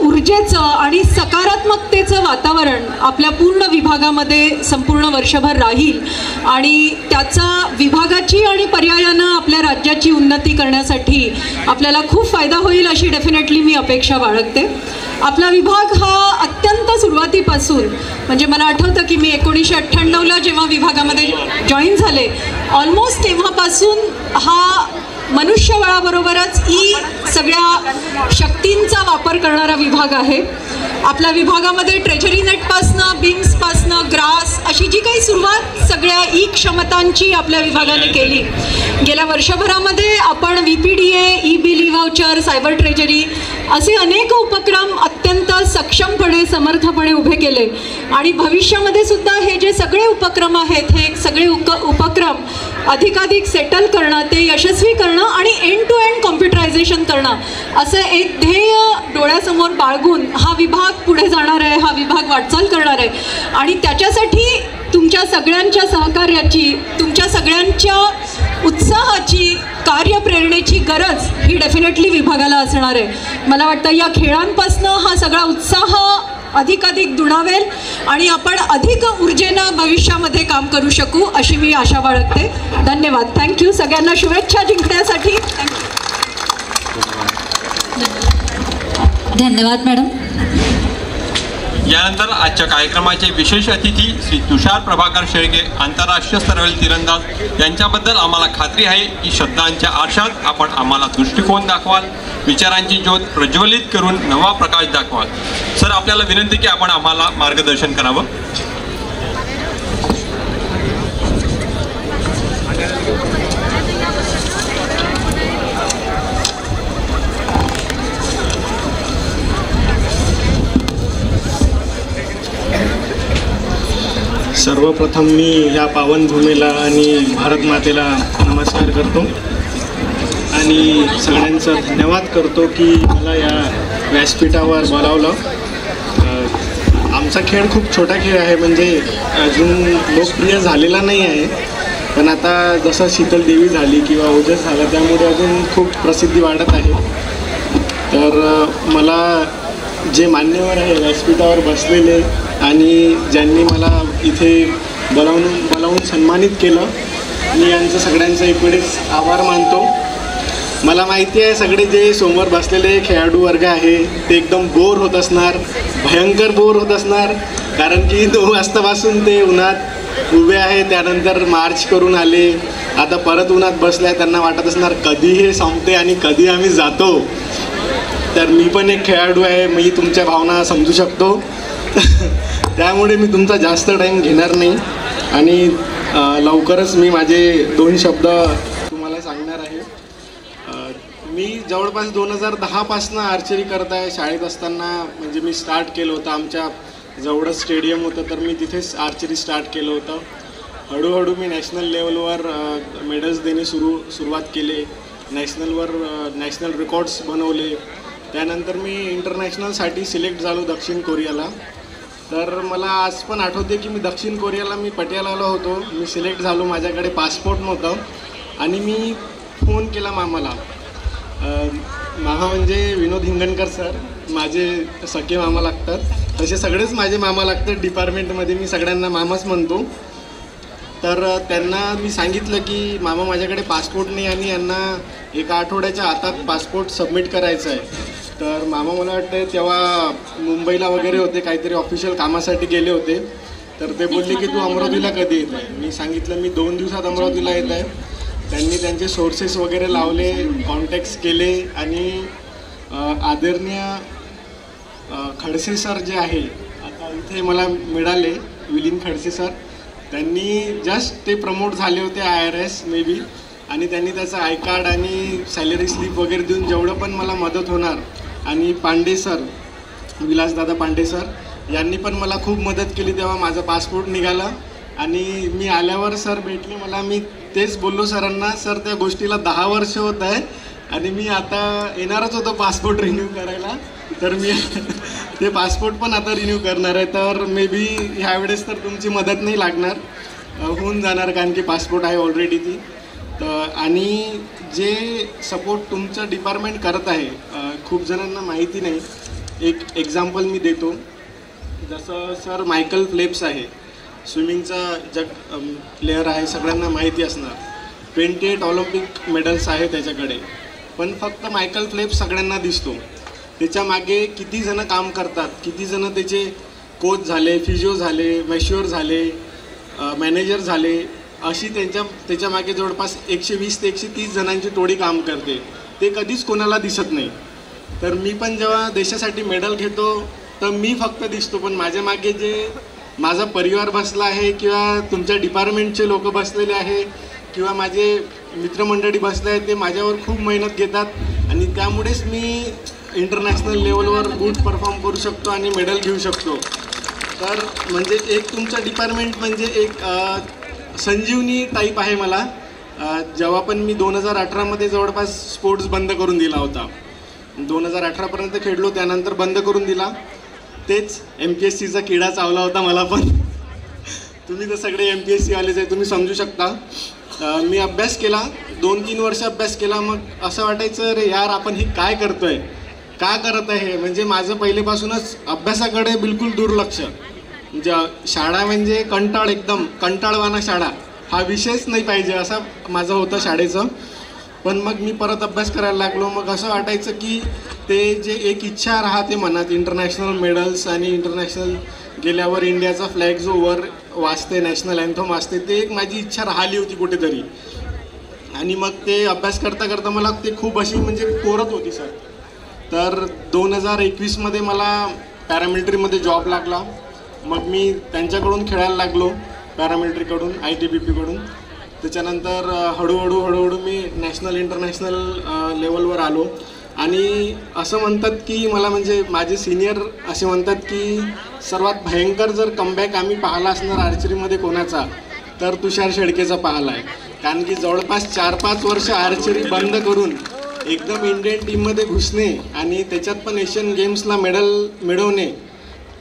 Speaker 1: ऊर्जेचं आणि सकारात्मकतेचं वातावरण आपल्या पूर्ण विभागामध्ये संपूर्ण वर्षभर राहील आणि त्याचा विभागाची आणि पर्यायानं आपल्या राज्याची उन्नती करण्यासाठी आपल्याला खूप फायदा होईल अशी डेफिनेटली मी अपेक्षा बाळगते. आपला विभाग हा अत्यंत सुरुवातीपासून, म्हणजे मला आठवतं की मी 1998ला जेव्हा विभागामध्ये जॉईन झाले, ऑलमोस्ट तेव्हापासून हा मनुष्यबळाबरोबरच सगळ्या शक्तींचा वापर करणारा विभाग आहे. आपल्या विभागामध्ये ट्रेजरी नेटपासनं, बीम्सपासनं, ग्रास अशी जी काही सुरुवात सगळ्या क्षमतांची आपल्या विभागाने केली. गेल्या वर्षभरामध्ये आपण VPDA, bill voucher, cyber treasury असे अनेक उपक्रम अत्यंत सक्षमपणे, समर्थपणे उभे केले. आणि भविष्यामध्ये सुद्धा हे जे सगळे उपक्रम आहेत, हे सगळे उपक्रम अधिकाधिक सेटल करणं, ते यशस्वी करणं आणि एंड टू एंड कॉम्प्युटरायझेशन करणं असं एक ध्येय डोळ्यासमोर बाळगून हा विभाग पुढे जाणार आहे, हा विभाग वाटचाल करणार आहे. आणि त्याच्यासाठी तुमच्या सगळ्यांच्या सहकार्याची, तुमच्या सगळ्यांच्या उत्साहाची, कार्यप्रेरणेची गरज ही डेफिनेटली विभागाला असणार आहे. मला वाटतं या खेळांपासनं हा सगळा उत्साह अधिकाधिक दुणावेल आणि आपण अधिक ऊर्जेनं भविष्यामध्ये काम करू शकू अशी मी आशा बाळगते. धन्यवाद. थँक्यू. सगळ्यांना शुभेच्छा जिंकण्यासाठी.
Speaker 3: धन्यवाद मॅडम.
Speaker 6: यानंतर आजच्या कार्यक्रमाचे विशेष अतिथी श्री तुषार प्रभाकर शेळके, आंतरराष्ट्रीय स्तरावरील तिरंदाज, यांच्याबद्दल आम्हाला खात्री आहे की शब्दांच्या आरशात आपण आम्हाला दृष्टिकोन दाखवाल, विचारांची ज्योत प्रज्वलित करून नवा प्रकाश दाखवाल. सर, आपल्याला विनंती की आपण आम्हाला मार्गदर्शन करावं.
Speaker 11: सर्वप्रथम मी या पावनभूमीला आणि भारत मातेला नमस्कार करतो आणि सगळ्यांचा धन्यवाद करतो की मला या व्यासपीठावर बोलावलं. आमचा खेळ खूप छोटा खेळ आहे, म्हणजे अजून लोकप्रिय झालेला नाही आहे, पण आता जसं शीतल देवी झाली किंवा ओजस झाला त्यामुळे अजून खूप प्रसिद्धी वाढत आहे. तर मला जे मान्यवर आहे व्यासपीठावर बसलेले आणि ज्यांनी मला इथे बोलावून सन्मानित केलं, मी यांचं सगळ्यांचा एकवेळेस आभार मानतो. मला माहिती आहे सगळे जे समोर बसलेले खेळाडू वर्ग आहे ते एकदम बोर होत असणार, भयंकर बोर होत असणार, कारण की 2 वाजतापासून ते उन्हात उभे आहे, त्यानंतर मार्च करून आले, आता परत उन्हात बसले आहे. त्यांना वाटत असणार कधी हे संपते आणि कधी आम्ही जातो. तर मी पण एक खेळाडू आहे, मी तुमच्या भावना समजू शकतो. त्यामुळे मी तुमचा जास्त टाईम घेणार नाही आणि लवकरच मी माझे 2 शब्द तुम्हाला सांगणार आहे. मी जवळपास 2010पासून आर्चरी करत आहे. शाळेत असताना म्हणजे मी स्टार्ट केलं होतं, आमच्या जवळच स्टेडियम होतं तर मी तिथेच आर्चरी स्टार्ट केलं होतं. हळूहळू मी नॅशनल लेवलवर मेडल्स देणे सुरुवात केले, नॅशनल रेकॉर्ड्स बनवले. त्यानंतर मी इंटरनॅशनलसाठी सिलेक्ट झालो दक्षिण कोरियाला. तर मला आज पण आठवते की मी दक्षिण कोरियाला पटियालाला होतो, मी सिलेक्ट झालो, माझ्याकडे पासपोर्ट नव्हतं आणि मी फोन केला मामाला. मामा म्हणजे विनोद हिंगणकर सर, माझे सख्खे मामा लागतात, तसे सगळेच माझे मामा लागतात डिपार्टमेंटमध्ये, मी सगळ्यांना मामाच म्हणतो. तर त्यांना मी सांगितलं की मामा माझ्याकडे पासपोर्ट नाही आणि यांना 1 आठवड्याच्या आतात पासपोर्ट सबमिट करायचं आहे. तर मामा मला वाटतं तेव्हा मुंबईला वगैरे होते, काहीतरी ऑफिशियल कामासाठी गेले होते. तर ते बोलले की तू अमरावतीला कधी येत आहे. मी सांगितलं मी 2 दिवसात अमरावतीला येत आहे. त्यांनी त्यांचे सोर्सेस वगैरे लावले, कॉन्टॅक्ट्स केले आणि आदरणीय खडसे सर जे आहे आता इथे मला मिळाले, विलीन खडसे सर, त्यांनी जस्ट ते प्रमोट झाले होते IRS मे बी, आणि त्यांनी त्याचं आय कार्ड आणि सॅलरी स्लिप वगैरे देऊन जेवढं पण मला मदत होणार आणि पांडे सर, विलासदादा पांडे सर यांनी पण मला खूप मदत केली. तेव्हा माझा पासपोर्ट निघाला आणि मी आल्यावर सर भेटले मला. मी तेच बोललो सरांना, सर त्या गोष्टीला 10 वर्ष होत आहे आणि मी आता येणारच होतो पासपोर्ट रिन्यू करायला, तर मी ते पासपोर्ट पण आता रिन्यू करणार आहे. तर मे बी ह्यावेळेस तर तुमची मदत नाही लागणार, होऊन जाणार, कारण की पासपोर्ट आहे ऑलरेडी ती. तर आणि जे सपोर्ट तुमचं डिपार्टमेंट करत आहे खूप जणांना माहिती नाही. एक एक्झाम्पल मी देतो. जसं सर मायकल फेल्प्स आहे, स्विमिंगचा जग प्लेअर आहे, सगळ्यांना माहिती असणार. 28 ऑलिम्पिक मेडल्स आहे त्याच्याकडे, पण फक्त मायकल फेल्प्स सगळ्यांना दिसतो. त्याच्या मागे किती जणं काम करतात, किती जणं त्याचे कोच झाले, फिजिओ झाले, मॅश्युअर झाले, मॅनेजर झाले, अशी त्याच्या मागे जवळपास 120 ते 130 जणांची टोळी काम करते. ते कधीच कोणाला दिसत नाही. तर मी पण जेव्हा देशासाठी मेडल घेतो तर मी फक्त दिसतो, पण माझ्या मागे जे माझा परिवार बसला आहे किंवा तुमच्या डिपार्टमेंटचे लोक बसलेले आहे किंवा माझे मित्रमंडळी बसले आहेत, ते माझ्यावर खूप मेहनत घेतात आणि त्यामुळेच मी इंटरनॅशनल लेवलवर गुड परफॉर्म करू शकतो आणि मेडल घेऊ शकतो. तर म्हणजे एक तुमचं डिपार्टमेंट म्हणजे एक संजीवनी टाईप आहे मला. जेव्हा पण मी 2018मध्ये जवळपास स्पोर्ट्स बंद करून दिला होता, 2018पर्यंत खेळलो, त्यानंतर बंद करून दिला. तेच MPSCचा किडा चावला होता मला पण. तुम्ही तर सगळे MPSCवालेच आहे, तुम्ही समजू शकता. मी अभ्यास केला, 2-3 वर्ष अभ्यास केला. मग असं वाटायचं, अरे यार आपण हे काय करतोय, का करत आहे. म्हणजे माझं पहिलेपासूनच अभ्यासाकडे बिलकुल दुर्लक्ष. शाळा म्हणजे कंटाळ, एकदम कंटाळवाना शाळा, हा विषयच नाही पाहिजे असा माझं होतं शाळेचं. पण मग मी परत अभ्यास करायला लागलो. मग असं वाटायचं की ते जे एक इच्छा राहते मनात, इंटरनॅशनल मेडल्स आणि इंटरनॅशनल गेल्यावर इंडियाचा फ्लॅग जो वर वाजते, नॅशनल अँथम वाजते, ते एक माझी इच्छा राहिली होती कुठेतरी. आणि मग ते अभ्यास करता करता मला ते खूप अशी म्हणजे कोरत होती सर. तर 2021मध्ये मला पॅरामिलिटरीमध्ये जॉब लागला. मग मी त्यांच्याकडून खेळायला लागलो, पॅरामिलिटरीकडून, ITBPकडून. त्याच्यानंतर हळूहळू मी नॅशनल इंटरनॅशनल लेवलवर आलो. आणि असं म्हणतात की मला, म्हणजे माझे सिनियर असे म्हणतात की सर्वात भयंकर जर कमबॅक आम्ही पाहिला असणार आर्चरीमध्ये कोणाचा, तर तुषार शेळकेचा पाहिला आहे. कारण की जवळपास 4-5 वर्ष आर्चरी बंद करून एकदम इंडियन टीममध्ये घुसणे आणि त्याच्यात पण एशियन गेम्सला मेडल मिळवणे,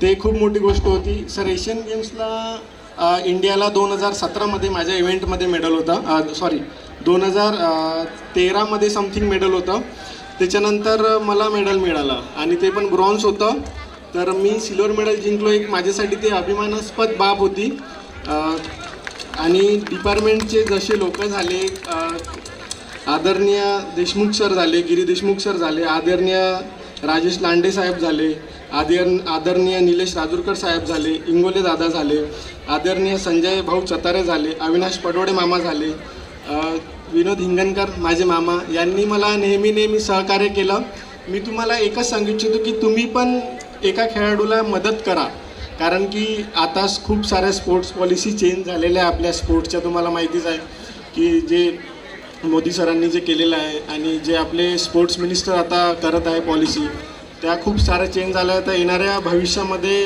Speaker 11: ते खूप मोठी गोष्ट होती. सर एशियन गेम्सला इंडियाला 2017मध्ये माझ्या इव्हेंटमध्ये मेडल होता, 2013मध्ये समथिंग मेडल होतं. त्याच्यानंतर मला मेडल मिळालं आणि ते पण ब्रॉन्झ होतं. तर मी सिल्वर मेडल जिंकलो. एक माझ्यासाठी ते अभिमानास्पद बाब होती. आणि डिपार्टमेंटचे जसे लोक झाले, आदरणीय देशमुख सर झाले, गिरी देशमुख सर झाले, आदरणीय राजेश लांडे साहेब झाले, आदरणीय निलेश राजूरकर साहेब झाले, इंगोले दादा झाले, आदरणीय संजय भाऊ चतारे झाले, अविनाश पडोडे मामा झाले, विनोद हिंगणकर माझे मामा, यांनी मला नेहमी सहकार्य केलं. मी तुम्हाला एकच सांगू इच्छितो की तुम्ही पण एका खेळाडूला मदत करा. कारण की आता खूप साऱ्या स्पोर्ट्स पॉलिसी चेंज झालेल्या आहे आपल्या स्पोर्ट्सच्या. तुम्हाला माहितीच आहे की जे मोदी सरांनी जे केलेलं आहे आणि जे आपले स्पोर्ट्स मिनिस्टर आता करत आहे पॉलिसी, त्या खूप साऱ्या चेंज झाल्या. तर येणाऱ्या भविष्यामध्ये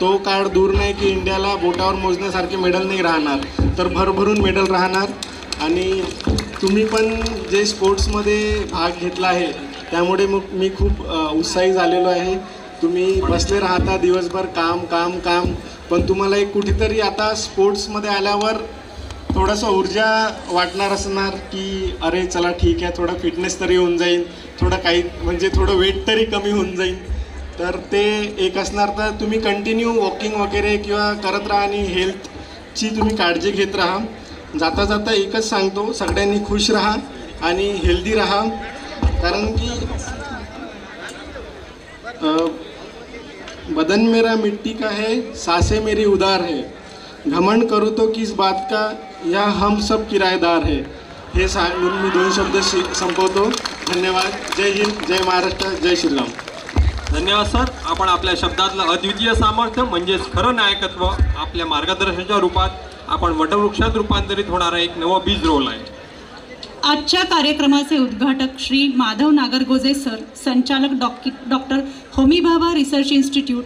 Speaker 11: तो काळ दूर नाही की इंडियाला बोटावर मोजण्यासारखे मेडल नाही राहणार, तर भरभरून मेडल राहणार. आणि तुम्ही पण जे स्पोर्ट्समध्ये भाग घेतला आहे त्यामुळे मग मी खूप उत्साही झालेलो आहे. तुम्ही बसले राहता दिवसभर काम, पण तुम्हाला एक कुठेतरी आता स्पोर्ट्समध्ये आल्यावर थोडंसं ऊर्जा वाटणार असणार की अरे चला ठीक आहे, थोडं फिटनेस तरी होऊन जाईल, थोडं काही म्हणजे थोडं वेट तरी कमी होऊन जाईल. तर ते एक असणार. तर तुम्ही कंटिन्यू वॉकिंग वगैरे किंवा करत राहा आणि हेल्थची तुम्ही काळजी घेत राहा. जाता जाता एकच सांगतो, सगळ्यांनी खुश राहा आणि हेल्दी राहा. कारण की बदन मेरा मिट्टी का है, सांसें मेरी उदार है, घमंड करूँ तो किस बात का, या हम सब किराएदार है. हे सांगून मी 2 शब्द संपवतो. धन्यवाद. जय हिंद, जय महाराष्ट्र, जय श्रीराम.
Speaker 6: धन्यवाद सर. आपण आपल्या शब्दातलं अद्वितीय सामर्थ्य म्हणजेच खरं नायकत्व आपल्या मार्गदर्शनाच्या रूपात आपण वटवृक्षात रूपांतरित होणारा एक नवं बीज रोवलं आहे.
Speaker 7: आजच्या कार्यक्रमाचे उद्घाटक श्री माधव नागरगोजे सर, संचालक doctor Homi Bhabha research institute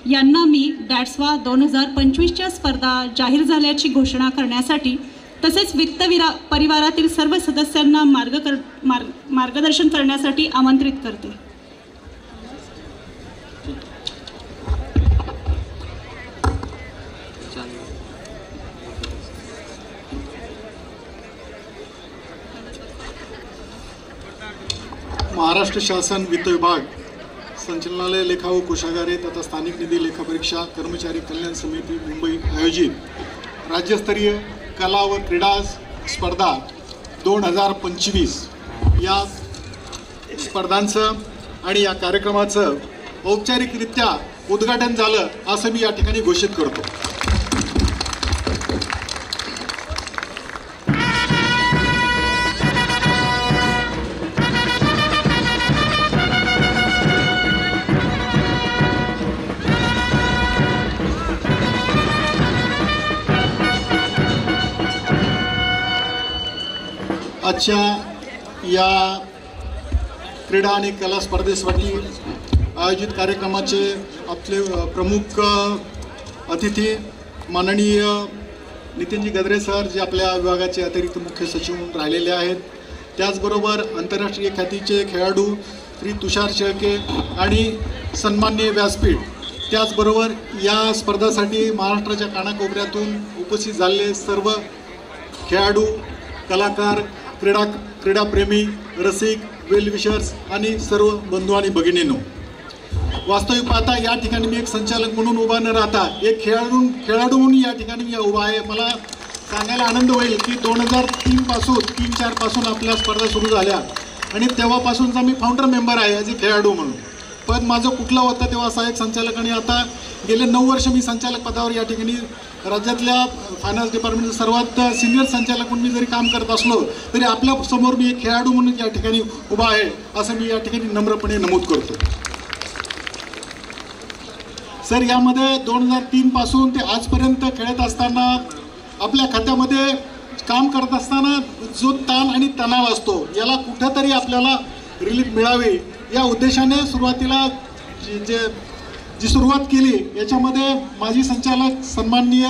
Speaker 7: यांना मी डॅट्सवा 2025च्या स्पर्धा जाहीर झाल्याची घोषणा करण्यासाठी तसेच वित्त परिवारातील सर्व सदस्यांना मार्गदर्शन करण्यासाठी आमंत्रित करते.
Speaker 12: महाराष्ट्र शासन वित्त विभाग, संचालनालय लेखा व कोषागारे तथा स्थानिक निधी लेखापरीक्षा कर्मचारी कल्याण समिती मुंबई आयोजित राज्यस्तरीय कला व क्रीडा स्पर्धा 2025 या स्पर्धांचं आणि या कार्यक्रमाचं औपचारिकरित्या उद्घाटन झालं असं मी या ठिकाणी घोषित करतो. आजच्या या क्रीडा आणि कला स्पर्धेसाठी आयोजित कार्यक्रमाचे आपले प्रमुख अतिथी माननीय नितीनजी गद्रे सर, जे आपल्या विभागाचे अतिरिक्त मुख्य सचिव म्हणून राहिलेले आहेत. त्याचबरोबर आंतरराष्ट्रीय ख्यातीचे खेळाडू श्री तुषार शेळके आणि सन्माननीय व्यासपीठ, त्याचबरोबर या स्पर्धासाठी महाराष्ट्राच्या कानाकोपऱ्यातून उपस्थित झालेले सर्व खेळाडू, कलाकार, क्रीडाप्रेमी, रसिक, वेल विशर्स आणि सर्व बंधू आणि भगिनींनो, वास्तविक पाहता या ठिकाणी मी एक संचालक म्हणून उभा न राहता एक खेळाडू म्हणून या ठिकाणी मी उभा आहे. मला सांगायला आनंद होईल की 2003 पासून आपल्या स्पर्धा सुरू झाल्या आणि तेव्हापासूनचा मी फाउंडर मेंबर आहे ॲज ए खेळाडू म्हणून. पण माझं कुठलं होतं तेव्हा सहाय्यक संचालक आणि आता गेले 9 वर्ष मी संचालक पदावर या ठिकाणी राज्यातल्या फायनान्स डिपार्टमेंटचं सर्वात सिनियर संचालक म्हणून मी जरी काम करत असलो तरी आपल्या समोर मी एक खेळाडू म्हणून या ठिकाणी उभा आहे असं मी या ठिकाणी नम्रपणे नमूद करतो. सर, यामध्ये 2003 पासून ते आजपर्यंत खेळत असताना आपल्या खात्यामध्ये काम करत असताना जो ताण आणि तणाव असतो याला कुठंतरी आपल्याला रिलीफ मिळावी या उद्देशाने सुरुवातीला जी सुरुवात केली याच्यामध्ये माजी संचालक सन्माननीय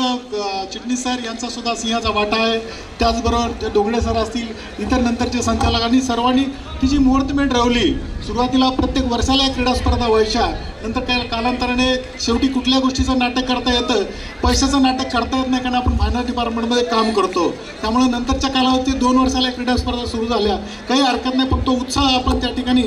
Speaker 12: चिटणीस सर यांचा सुद्धा सिंहाचा वाटा आहे. त्याचबरोबर ते डोंगरे सर असतील, इतर नंतरचे संचालकांनी सर्वांनी ती जी मुहूर्तमेढ ठरवली. सुरुवातीला प्रत्येक वर्षाला क्रीडा स्पर्धा व्हायच्या, नंतर कालांतराने शेवटी कुठल्या गोष्टीचं नाटक करता येतं, पैशाचं नाटक करता येत नाही कारण आपण फायनान्स डिपार्टमेंटमध्ये काम करतो. त्यामुळे नंतरच्या कालावधीत 2 वर्षाला क्रीडा स्पर्धा सुरू झाल्या, काही हरकत नाही, पण तो उत्साह आपण त्या ठिकाणी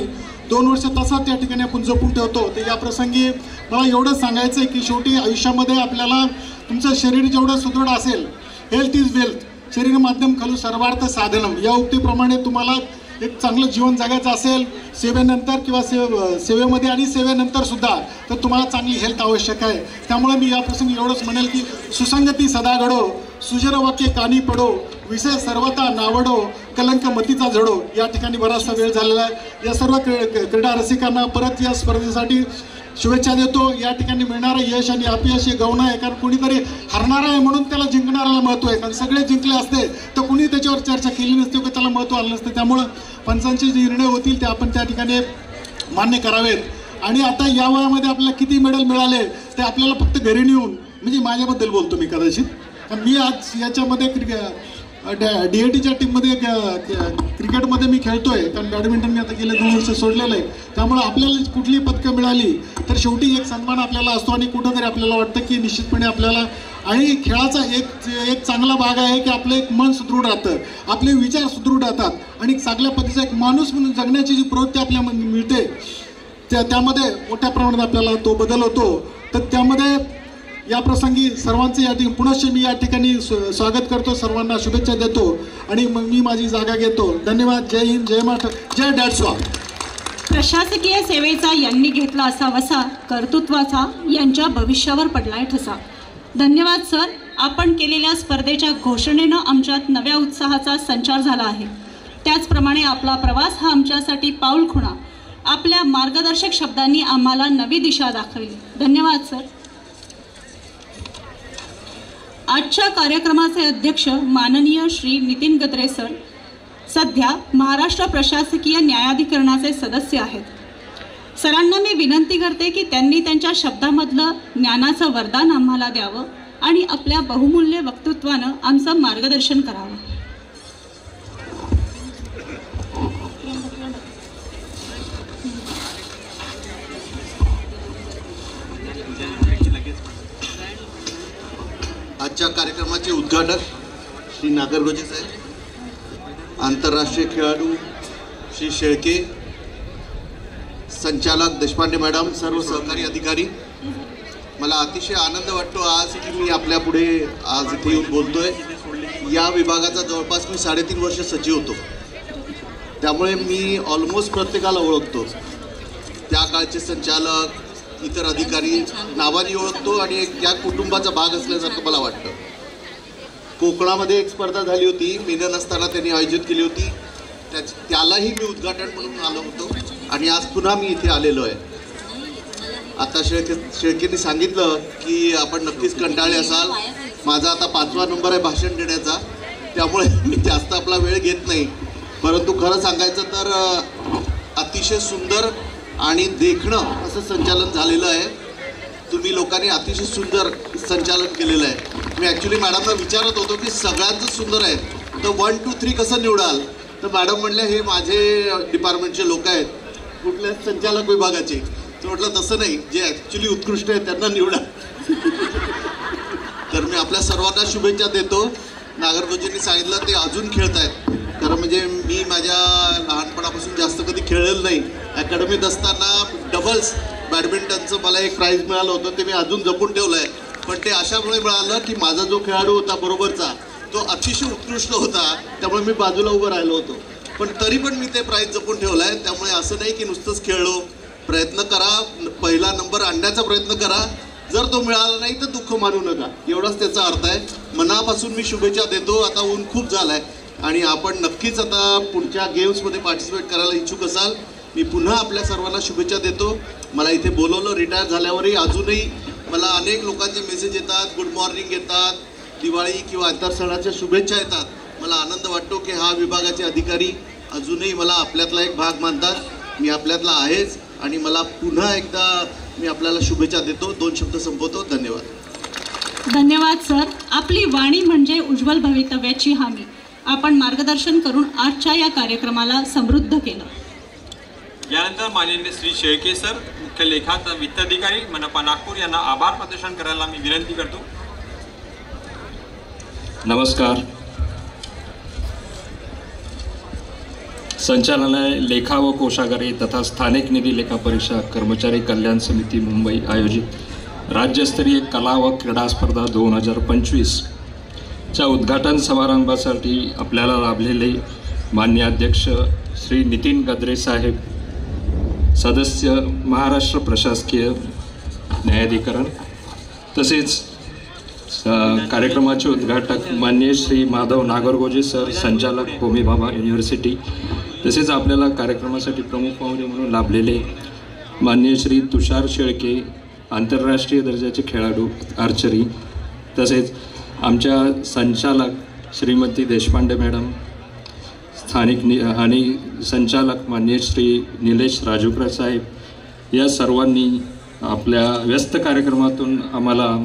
Speaker 12: 2 वर्ष तसाच त्या ठिकाणी आपण जपून ठेवतो. तर या प्रसंगी मला एवढंच सांगायचं आहे की शेवटी आयुष्यामध्ये आपल्याला तुमचं शरीर जेवढं सुदृढ असेल, हेल्थ इज वेल्थ, शरीर माध्यम खलु सर्वार्थ साधनम, या उक्तीप्रमाणे तुम्हाला एक चांगलं जीवन जगायचं असेल सेवेनंतर किंवा सेवेमध्ये आणि सेवेनंतर सुद्धा, तर तुम्हाला चांगली हेल्थ आवश्यक आहे. त्यामुळे मी या प्रसंगी एवढंच म्हणेल की सुसंगती सदा घडो, सुजर वाक्य कानी पडो, विषय सर्वता नावडो, कलंक मतीचा झडो. या ठिकाणी बराचसा वेळ झालेला आहे. या सर्व क्रीडा रसिकांना परत या स्पर्धेसाठी शुभेच्छा देतो. या ठिकाणी मिळणारं यश आणि अपयश हे गौण आहे, कारण कोणीतरी हरणार आहे म्हणून त्याला जिंकणाऱ्याला महत्त्व आहे, कारण सगळे जिंकले असते तर कुणी त्याच्यावर चर्चा केली नसते किंवा त्याला महत्त्व आलं नसतं. त्यामुळं पंचांचे जे निर्णय होतील ते आपण त्या ठिकाणी मान्य करावेत. आणि आता या वयामध्ये आपल्याला किती मेडल मिळाले ते आपल्याला फक्त घरी नेऊन, म्हणजे माझ्याबद्दल बोलतो मी कदाचित, कारण मी आज याच्यामध्ये DATच्या टीममध्ये क्रिकेटमध्ये मी खेळतोय, कारण बॅडमिंटन मी आता गेले 2 वर्ष सोडलेलं आहे. त्यामुळे आपल्याला कुठली पदकं मिळाली तर शेवटी एक सन्मान आपल्याला असतो आणि कुठंतरी आपल्याला वाटतं की निश्चितपणे आपल्याला, आणि खेळाचा एक चांगला भाग आहे की आपलं एक मन सुदृढ राहतं, आपले विचार सुदृढ राहतात आणि चांगल्या पद्धतीचा एक माणूस म्हणून जगण्याची जी प्रवृत्ती आपल्याला मिळते त्यामध्ये मोठ्या प्रमाणात आपल्याला तो बदल होतो. तर त्यामध्ये या प्रसंगी सर्वांचे या ठिकाणी पुनश्च मी या ठिकाणी स्वागत करतो, सर्वांना शुभेच्छा देतो आणि मग मी माझी जागा घेतो. धन्यवाद. जय हिंद, जय महाराष्ट्र, जय डॅट्सवा.
Speaker 7: प्रशासकीय सेवेचा यांनी घेतला असा वसा, कर्तृत्वाचा यांच्या भविष्यावर पडलाय ठसा. धन्यवाद सर. आपण केलेल्या स्पर्धेच्या घोषणेनं आमच्यात नव्या उत्साहाचा संचार झाला आहे. त्याचप्रमाणे आपला प्रवास हा आमच्यासाठी पाऊलखुणा, आपल्या मार्गदर्शक शब्दांनी आम्हाला नवी दिशा दाखवली. धन्यवाद सर. आजच्या कार्यक्रमाचे अध्यक्ष माननीय श्री नितीन गद्रे सर, सध्या महाराष्ट्र प्रशासकीय न्यायाधिकरणाचे सदस्य आहेत. सरांना मी विनंती करते की त्यांनी त्यांच्या शब्दामधलं ज्ञानाचं वरदान आम्हाला द्यावं आणि आपल्या बहुमूल्य वक्तृत्वानं आमचं मार्गदर्शन करावं.
Speaker 13: आजच्या कार्यक्रमाचे उद्घाटक श्री नागरगोजे साहेब, आंतरराष्ट्रीय खेळाडू श्री शेळके, संचालक देशपांडे मॅडम, सर्व सहकारी अधिकारी, मला अतिशय आनंद वाटतो आज की मी आपल्या पुढे आज इथे येऊन बोलतोय. या विभागाचा जवळपास मी 3.5 वर्ष सचिव होतो, त्यामुळे मी ऑलमोस्ट प्रत्येकाला ओळखतो. त्या काळचे संचालक, इतर अधिकारी नावाने ओळखतो आणि एक त्या कुटुंबाचा भाग असल्यासारखं मला वाटतं. कोकणामध्ये एक स्पर्धा झाली होती, मेनन असताना त्यांनी आयोजित केली होती, त्यालाही मी उद्घाटन म्हणून आलो होतो आणि आज पुन्हा मी इथे आलेलो आहे. आता शेळकेंनी सांगितलं की आपण नक्कीच कंटाळले असाल. माझा आता 5वा नंबर आहे भाषण देण्याचा, त्यामुळे मी जास्त आपला वेळ घेत नाही. परंतु खरं सांगायचं तर अतिशय सुंदर आणि देखणं असं संचालन झालेलं आहे. तुम्ही लोकांनी अतिशय सुंदर संचालन केलेलं आहे. मी ॲक्च्युली मॅडमला विचारत होतो की सगळ्यांचं सुंदर आहे तर 1, 2, 3 कसं निवडाल, तर मॅडम म्हणल्या हे माझे डिपार्टमेंटचे लोक आहेत, कुठल्या संचालक विभागाचे. तर म्हटलं तसं नाही, जे ॲक्च्युली उत्कृष्ट आहेत त्यांना निवडा. तर मी आपल्या सर्वांना शुभेच्छा देतो. नागरगोजेंनी सांगितलं ते अजून खेळत आहेत, खरं म्हणजे मी माझ्या लहानपणापासून जास्त कधी खेळलेलं नाही. अकॅडमीत असताना डबल्स बॅडमिंटनचं मला एक प्राईज मिळालं होतं, ते मी अजून जपून ठेवलं आहे. पण ते अशामुळे मिळालं की माझा जो खेळाडू होता बरोबरचा तो अतिशय उत्कृष्ट होता, त्यामुळे मी बाजूला उभं राहिलो होतो. पण तरी पण मी ते प्राईज जपून ठेवलं आहे. त्यामुळे असं नाही की नुसतंच खेळलो. प्रयत्न करा, पहिला नंबर आणण्याचा प्रयत्न करा. जर तो मिळाला नाही तर दुःख मानू नका, एवढाच त्याचा अर्थ आहे. मनापासून मी शुभेच्छा देतो. आता ऊन खूप झालं आहे आणि आपण नक्कीच आता पुढच्या गेम्समध्ये पार्टिसिपेट करायला इच्छुक असाल. मी पुन्हा आपल्या सर्वांना शुभेच्छा देतो. मला इथे बोलवलं रिटायर झाल्यावरही अजूनही मला अनेक लोकांचे मेसेज येतात, गुड मॉर्निंग येतात, दिवाळी किंवा इतर सणाच्या शुभेच्छा येतात. मला आनंद वाटतो की हा विभागाचे अधिकारी अजूनही मला आपल्यातला एक भाग मानतात. मी आपल्यातला आहेच आणि मला पुन्हा एकदा मी आपल्याला शुभेच्छा देतो. 2 शब्द संपवतो. धन्यवाद.
Speaker 7: धन्यवाद सर. आपली वाणी म्हणजे उज्ज्वल भवितव्याची हमी. आपण मार्गदर्शन करून आजच्या या कार्यक्रमाला समृद्ध केलं.
Speaker 6: यानंतर माननीय श्री शेळके सर, मुख्य लेखाचा वित्त अधिकारी मनपा नागपूर, यांना आभार प्रदर्शन करायला मी विनंती करतो.
Speaker 14: नमस्कार. संचालनालय लेखा व कोषागारी तथा स्थानिक निधी लेखा परीक्षा कर्मचारी कल्याण समिती मुंबई आयोजित राज्यस्तरीय कला व क्रीडा स्पर्धा 2025 च्या उद्घाटन समारंभासाठी आपल्याला लाभलेले मान्य अध्यक्ष श्री नितीन गद्रे साहेब, सदस्य महाराष्ट्र प्रशासकीय न्यायाधिकरण, तसेच कार्यक्रमाचे उद्घाटक माननीय श्री माधव नागरगोजे सर, संचालक होमी भाभा युनिव्हर्सिटी, तसेच आपल्याला कार्यक्रमासाठी प्रमुख पाहुणे म्हणून लाभलेले माननीय श्री तुषार शेळके, आंतरराष्ट्रीय दर्जाचे खेळाडू आर्चरी, तसेच आमच्या संचालक श्रीमती देशपांडे मॅडम, स्थानिक आणि संचालक माननीय श्री निलेश राजूकर साहेब, या सर्वांनी आपल्या व्यस्त कार्यक्रमातून आम्हाला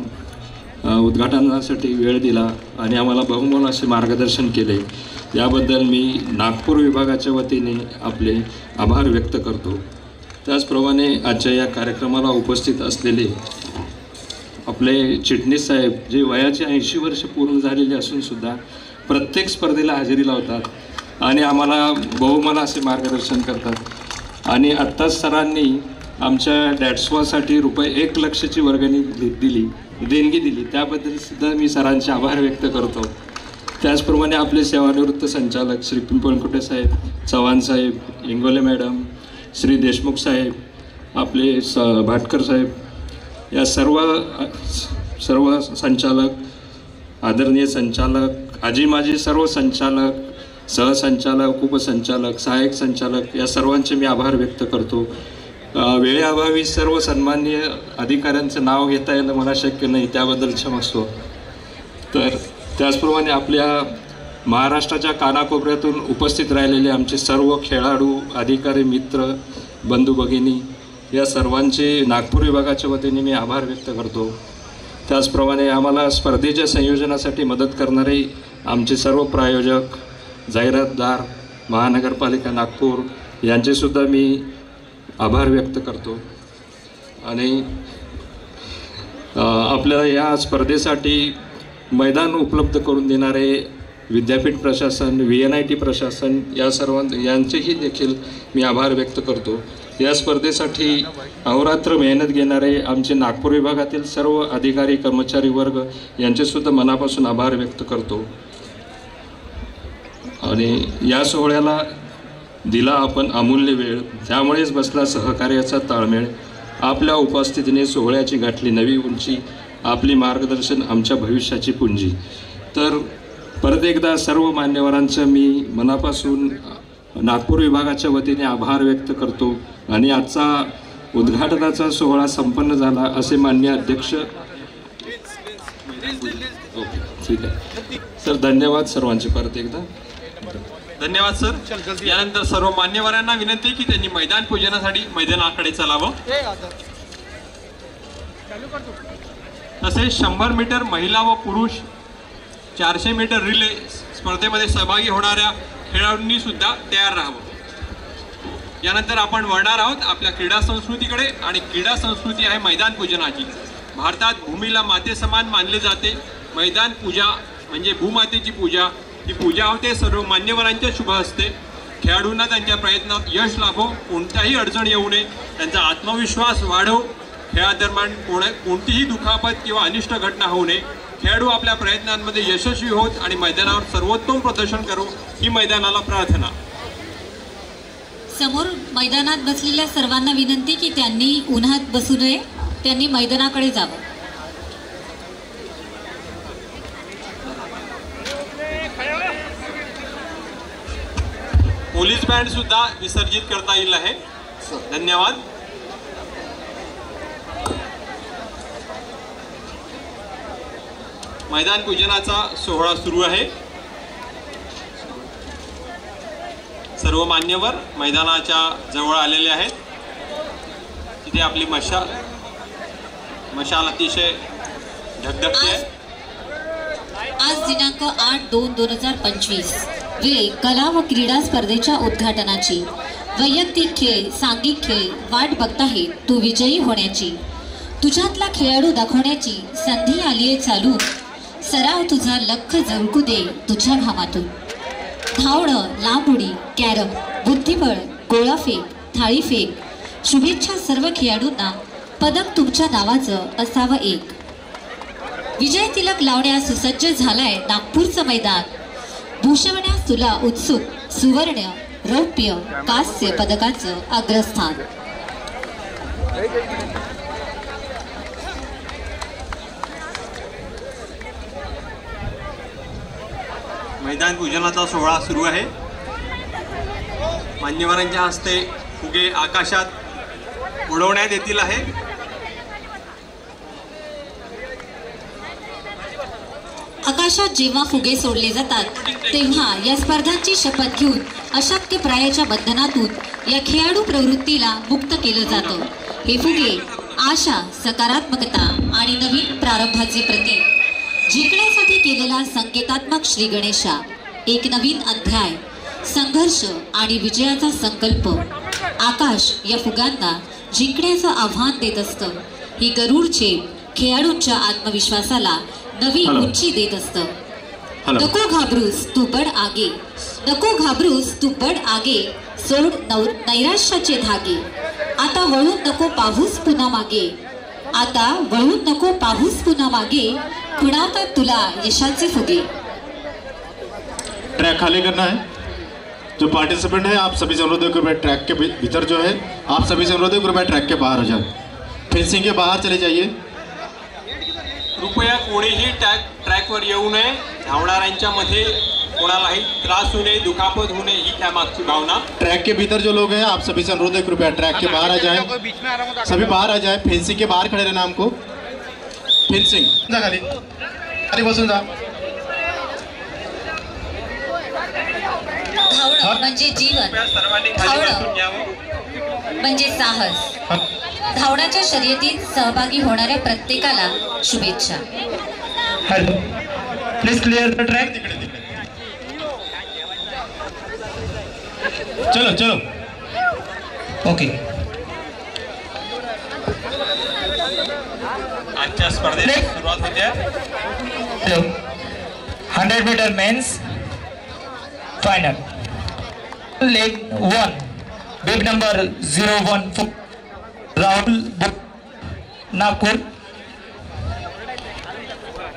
Speaker 14: उद्घाटनासाठी वेळ दिला आणि आम्हाला बहुमोल असे मार्गदर्शन केले. याबद्दल मी नागपूर विभागाच्या वतीने आपले आभार व्यक्त करतो. त्याचप्रमाणे आजच्या या कार्यक्रमाला उपस्थित असलेले आपले चिटणीस साहेब, जे वयाचे 80 वर्ष पूर्ण झालेले असूनसुद्धा प्रत्येक स्पर्धेला हजेरी लावतात आणि आम्हाला बहुमोल असे मार्गदर्शन करतात. आणि आत्ताच सरांनी आमच्या डॅट्सवासाठी ₹1 लाखाची वर्गणी देणगी दिली, त्याबद्दल सुद्धा मी सरांचे आभार व्यक्त करतो. त्याचप्रमाणे आपले सेवानिवृत्त संचालक श्री पिंपळकुटे साहेब, चव्हाण साहेब, इंगोले मॅडम, श्री देशमुख साहेब, आपले भाटकर साहेब, या सर्व संचालक, आदरणीय संचालक, आजी माजी सर्व संचालक, सहसंचालक, उपसंचालक, सहाय्यक संचालक, या सर्वांचे मी आभार व्यक्त करतो. वेळेअभावी सर्व सन्माननीय अधिकाऱ्यांचं नाव घेता येणं मला शक्य नाही, त्याबद्दल क्षमस्व. तर त्याचप्रमाणे आपल्या महाराष्ट्राच्या कानाकोपऱ्यातून उपस्थित राहिलेले आमचे सर्व खेळाडू, अधिकारी, मित्र, बंधू भगिनी या सर्वांचे नागपूर विभागाच्या वतीने मी आभार व्यक्त करतो. त्याचप्रमाणे आम्हाला स्पर्धेच्या संयोजनासाठी मदत करणारे आमचे सर्व प्रायोजक, जाहिरातदार, महानगरपालिका नागपूर यांचेसुद्धा मी आभार व्यक्त करतो. आणि आपल्याला या स्पर्धेसाठी मैदान उपलब्ध करून देणारे विद्यापीठ प्रशासन, VNIT प्रशासन यांचेही देखील मी आभार व्यक्त करतो. या स्पर्धेसाठी अहोरात्र मेहनत घेणारे आमचे नागपूर विभागातील सर्व अधिकारी, कर्मचारी वर्ग यांचेसुद्धा मनापासून आभार व्यक्त करतो. आणि या सोहळ्याला दिला आपण अमूल्य वेळ, त्यामुळेच बसला सहकार्याचा ताळमेळ. आपल्या उपस्थितीने सोहळ्याची गाठली नवी उंची, आपली मार्गदर्शन आमच्या भविष्याची पुंजी. तर परत एकदा सर्व मान्यवरांचं मी मनापासून नागपूर विभागाच्या वतीने आभार व्यक्त करतो. आणि आजचा उद्घाटनाचा सोहळा संपन्न झाला असे माननीय अध्यक्ष. ओके, ठीक आहे सर, धन्यवाद सर्वांचे परत एकदा.
Speaker 6: धन्यवाद सर. यानंतर सर्व मान्यवरांना विनंती की त्यांनी मैदान पूजनासाठी मैदानाकडे चालावं. तसेच 100 मीटर महिला व पुरुष, 400 मीटर रिले स्पर्धेमध्ये सहभागी होणाऱ्या खेळाडूंनी सुद्धा तयार राहावं. यानंतर आपण वळणार आहोत आपल्या क्रीडा संस्कृतीकडे. आणि क्रीडा संस्कृती आहे मैदान पूजनाची. भारतात भूमीला मातेसमान मानले जाते. मैदान पूजा म्हणजे भूमातेची पूजा. ही पूजा होते सर्व मान्यवरांच्या शुभ हस्ते. खेळाडूंना त्यांच्या प्रयत्नात यश लाभो, कोणत्याही अडचण येऊ नये, त्यांचा आत्मविश्वास वाढव. खेळादरम्यान कोणतीही दुखापत किंवा अनिष्ट घटना होऊ नये. खेळाडू आपल्या प्रयत्नांमध्ये यशस्वी होत आणि मैदानावर सर्वोत्तम प्रदर्शन करो ही मैदानाला प्रार्थना.
Speaker 3: समोर मैदानात बसलेल्या सर्वांना विनंती की त्यांनी उन्हात बसू नये, त्यांनी मैदानाकडे जावं.
Speaker 6: पोलीस बँड सुद्धा विसर्जित करता येईल आहे. धन्यवाद. मैदान पूजनाचा सोहळा सुरू आहे. सर्व मान्यवर मैदानाच्या जवळ आलेले आहेत. तिथे आपली मशाल अतिशय धगधगते आहे.
Speaker 3: आज दिनांक 8/2/2025 वेळ कला व क्रीडा स्पर्धेच्या उद्घाटनाची. वैयक्तिक खेळ, सांघिक खेळ वाट बघताहेत तू विजयी होण्याची. तुझ्यातला खेळाडू दाखवण्याची संधी आली आहे चालू. सराव तुझा लख झळकू दे तुझ्या घामातून. धावणं, लांब उडी, कॅरम, बुद्धिबळ, गोळाफेक, थाळीफेक. शुभेच्छा सर्व खेळाडूंना. पदक तुमच्या नावाचं असावं एक. विजय तिलक लावण्यास सुसज्ज झालाय नागपूरचं मैदान. भूषवण्यास तुला उत्सुक सुवर्ण, रौप्य, कांस्य पदकाचं अग्रस्थान.
Speaker 6: मैदान पूजनाचा सोहळा सुरू आहे. मान्यवरांच्या हस्ते फुगे आकाशात उडवण्यात येतील आहे.
Speaker 3: आकाशात जेव्हा फुगे सोडले जातात तेव्हा या स्पर्धांची शपथ घेऊन अशक्य प्रायाच्या बंधनातून या खेळाडू प्रवृत्तीला मुक्त केलं जातं. हे फुगे आशा, सकारात्मकता आणि नवीन प्रारंभाचे प्रतीक. जिंकण्यासाठी केलेला संकेतात्मक श्री गणेशा. एक नवीन अध्याय, संघर्ष आणि विजयाचा संकल्प. आकाश या फुगांना जिंकण्याचं आव्हान देत असतं. ही गरुड चेप खेळाडूंच्या आत्मविश्वासाला नवी उंची देत असतं. नको घाबरूस तू बड आगे, नको घाबरूस तू बड आगे. सोड नैराश्याचे धागे. आता वळून नको पाहूस पुन्हा मागे. आता वळून नको पाहूस पुन्हा मागे. खुणावतात तुला यशाचे फुगे.
Speaker 2: ट्रैक खाली करना है. जो पार्टिसिपेंट है आप सभी से अनुरोध है कृपया ट्रैक के भीतर जो है आप सभी से अनुरोध है कृपया ट्रैक के बाहर हो जाए. फेंसिंग के बाहर चले जाइए.
Speaker 6: कृपया कोणीही ट्रॅकवर येऊ नये. धावणाऱ्यांच्या मध्ये कोणालाही त्रास होऊ नये, दुखापत होऊ नये ही त्यामागची भावना.
Speaker 2: ट्रैक के भीतर जो लोग हैं आप सभी से अनुरोध है कृपया ट्रैक के बाहर आ जाए. सभी बाहर आ जाए. फेंसिंग के बाहर खड़े रहना हमको. फेंसिंग जा खाली बसून जा.
Speaker 3: म्हणजे जीवन, धावणं म्हणजे साहस. धावण्याच्या शर्यतीत सहभागी होणाऱ्या प्रत्येकाला शुभेच्छा.
Speaker 15: Hello, please clear the track.
Speaker 6: चलो चलो.
Speaker 15: ओके.
Speaker 6: आजच्या स्पर्धेला सुरुवात होते.
Speaker 15: Hello, 100 metre men's final. Leg 1, big number 014 Rahul Nagpur.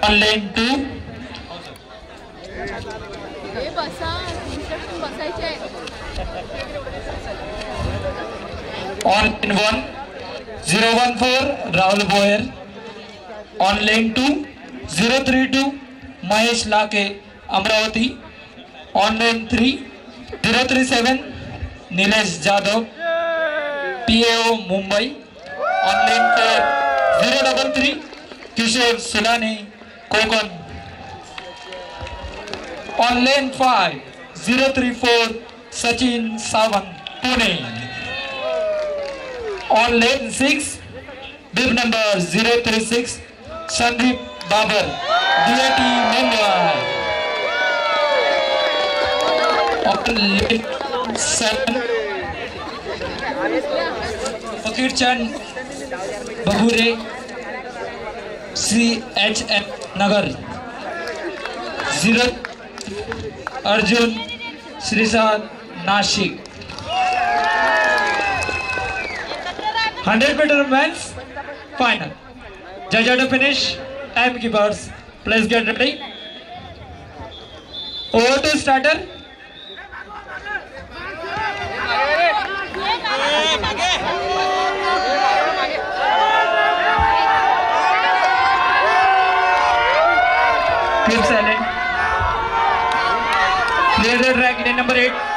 Speaker 15: On lane 2 on lane 1 014 Rahul Boyar. On lane 2 032 Mahesh Lake Amravati. On lane 3 037 Nilesh Jadhav PAO Mumbai. On lane 4 033 Kishor Sulane Konkan. On lane 5 034 Sachin Sawant Pune. On lane 6 big number 036 Sandeep Babar DAT Mumbai. On lane 7 Fakirchand Bagure CHN Nagar. 0 Arjun Shrisad Nashik. 100 meter men's final. Judge to finish. Timekeepers, please get ready. Over to starter. Keep silent. Clear the track. Lane number 8.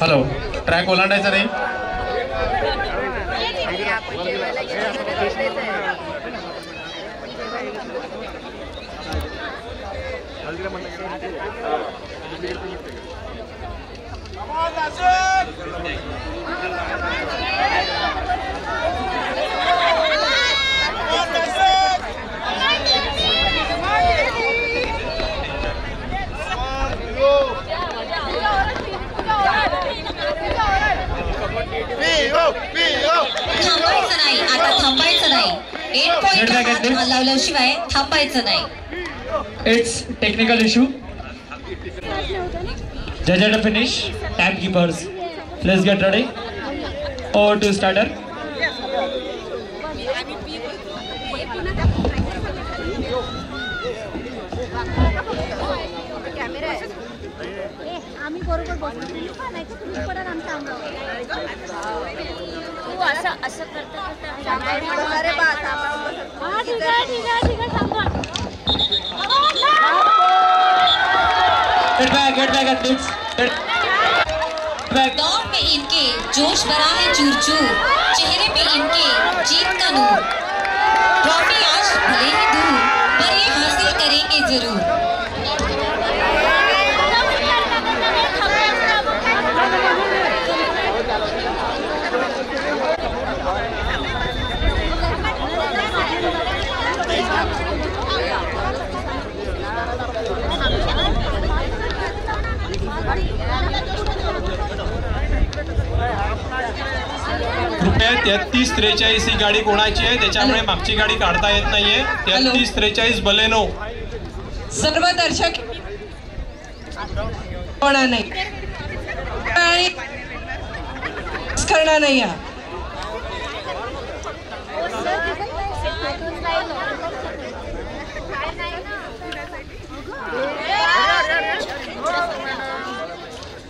Speaker 2: Hello, track ओलांडायचा नाही.
Speaker 3: थांबायचं नाही, आता थांबायचं नाही. 8 पॉइंट लावल्याशिवाय थांबायचं नाही.
Speaker 15: It's technical issue. Judge to finish. Timekeepers, please get ready. Over to starter.
Speaker 16: आम्ही बरोबर बसतो नाही तर तुम्ही पडा आमच्या अंगावर. तू असं करता अरे बात ठीक आहे थांबा.
Speaker 15: Get back athletes.
Speaker 3: दौड़ में इनके जोश भरा है चूर चूर, चेहरे पे इनके जीत का नूर. ट्रॉफी आज भले ही दूर, पर ये हासिल करेंगे जरूर.
Speaker 6: कृपया 33-43 ही गाडी कोणाची आहे, त्याच्यामुळे मागची गाडी काढता येत नाहीये. 33-43 बलेनो.
Speaker 10: सर्व दर्शक होणार नाही करणार नाही.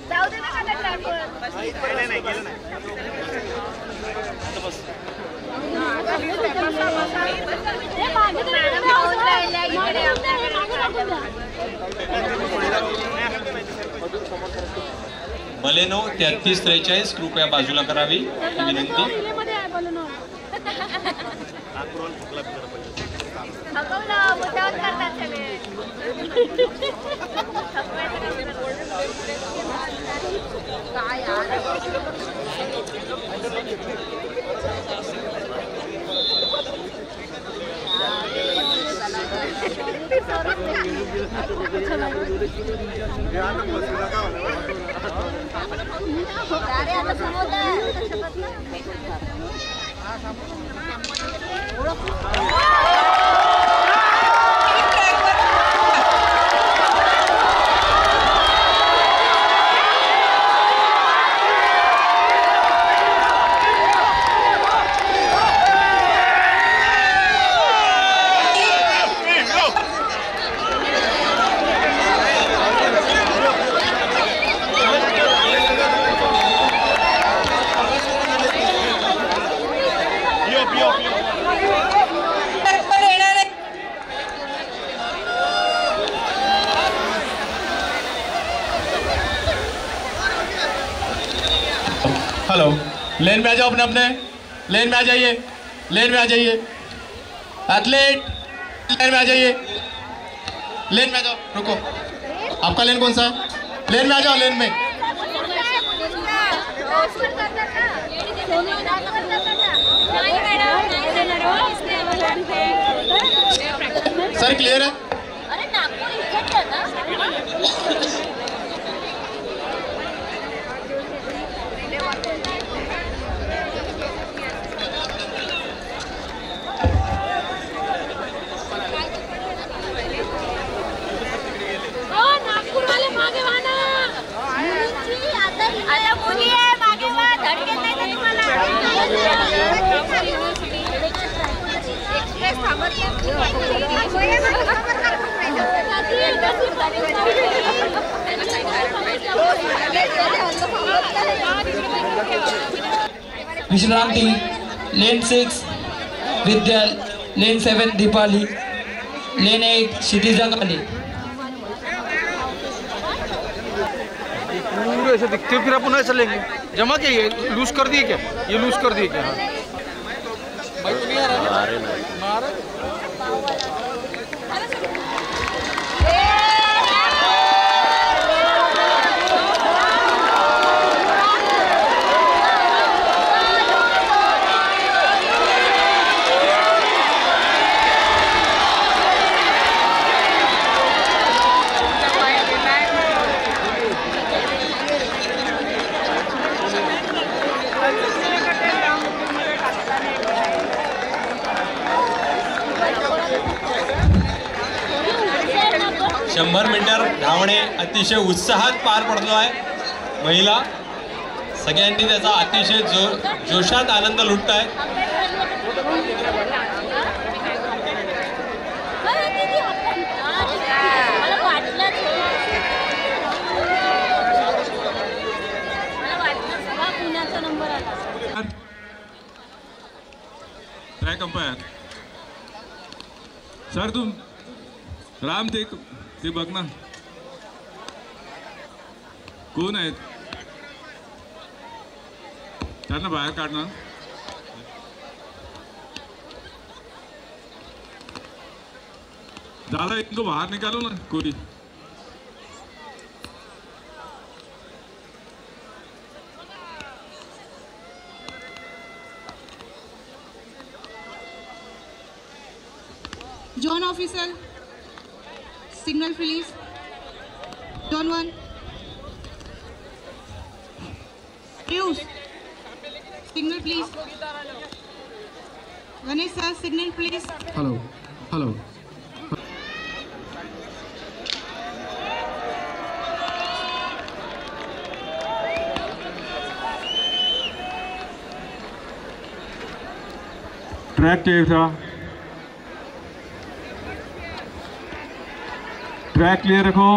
Speaker 16: जाऊ दे
Speaker 6: बलेनो 3343 कृपया बाजूला करावी ही विनंती.
Speaker 2: हेलो, लेन में आ जाओ, अपने अपने लेन में आ जाइए, लेन में आ जाइए, एथलीट लेन में आ जाइए, लेन में आ जाओ. रुको, आपका लेन कौन सा है? लेन में आ जाओ, लेन में. सर क्लियर है?
Speaker 15: विश्रांति लेन 6 विद्या, लेन 7 दीपाली, लेन 8 क्षितिजा काली.
Speaker 5: पूरे ऐसे दिखते फिर अपन ऐसे लेंगे. जमा क्या ये लूज कर दिए क्या? ये लूज कर दिए क्या? हाँ भाई तो नहीं आ रहा.
Speaker 6: शंभर मीटर धावणे अतिशय उत्साहात पार पडतो आहे. महिला सगळ्यांनी त्याचा अतिशय जोशात आनंद लुटत आहे.
Speaker 17: ट्रॅक अंपायर सर, तुम राम ते बघ ना कोण आहेत, त्यांना बाहेर काढणार. दादा इनको बाहर निकालो ना कोई.
Speaker 18: John officer, signal please. John 1. Pius, signal please. Vanessa, signal please.
Speaker 2: Hello, hello.
Speaker 17: Track clear था, ट्रैक क्लियर रखो.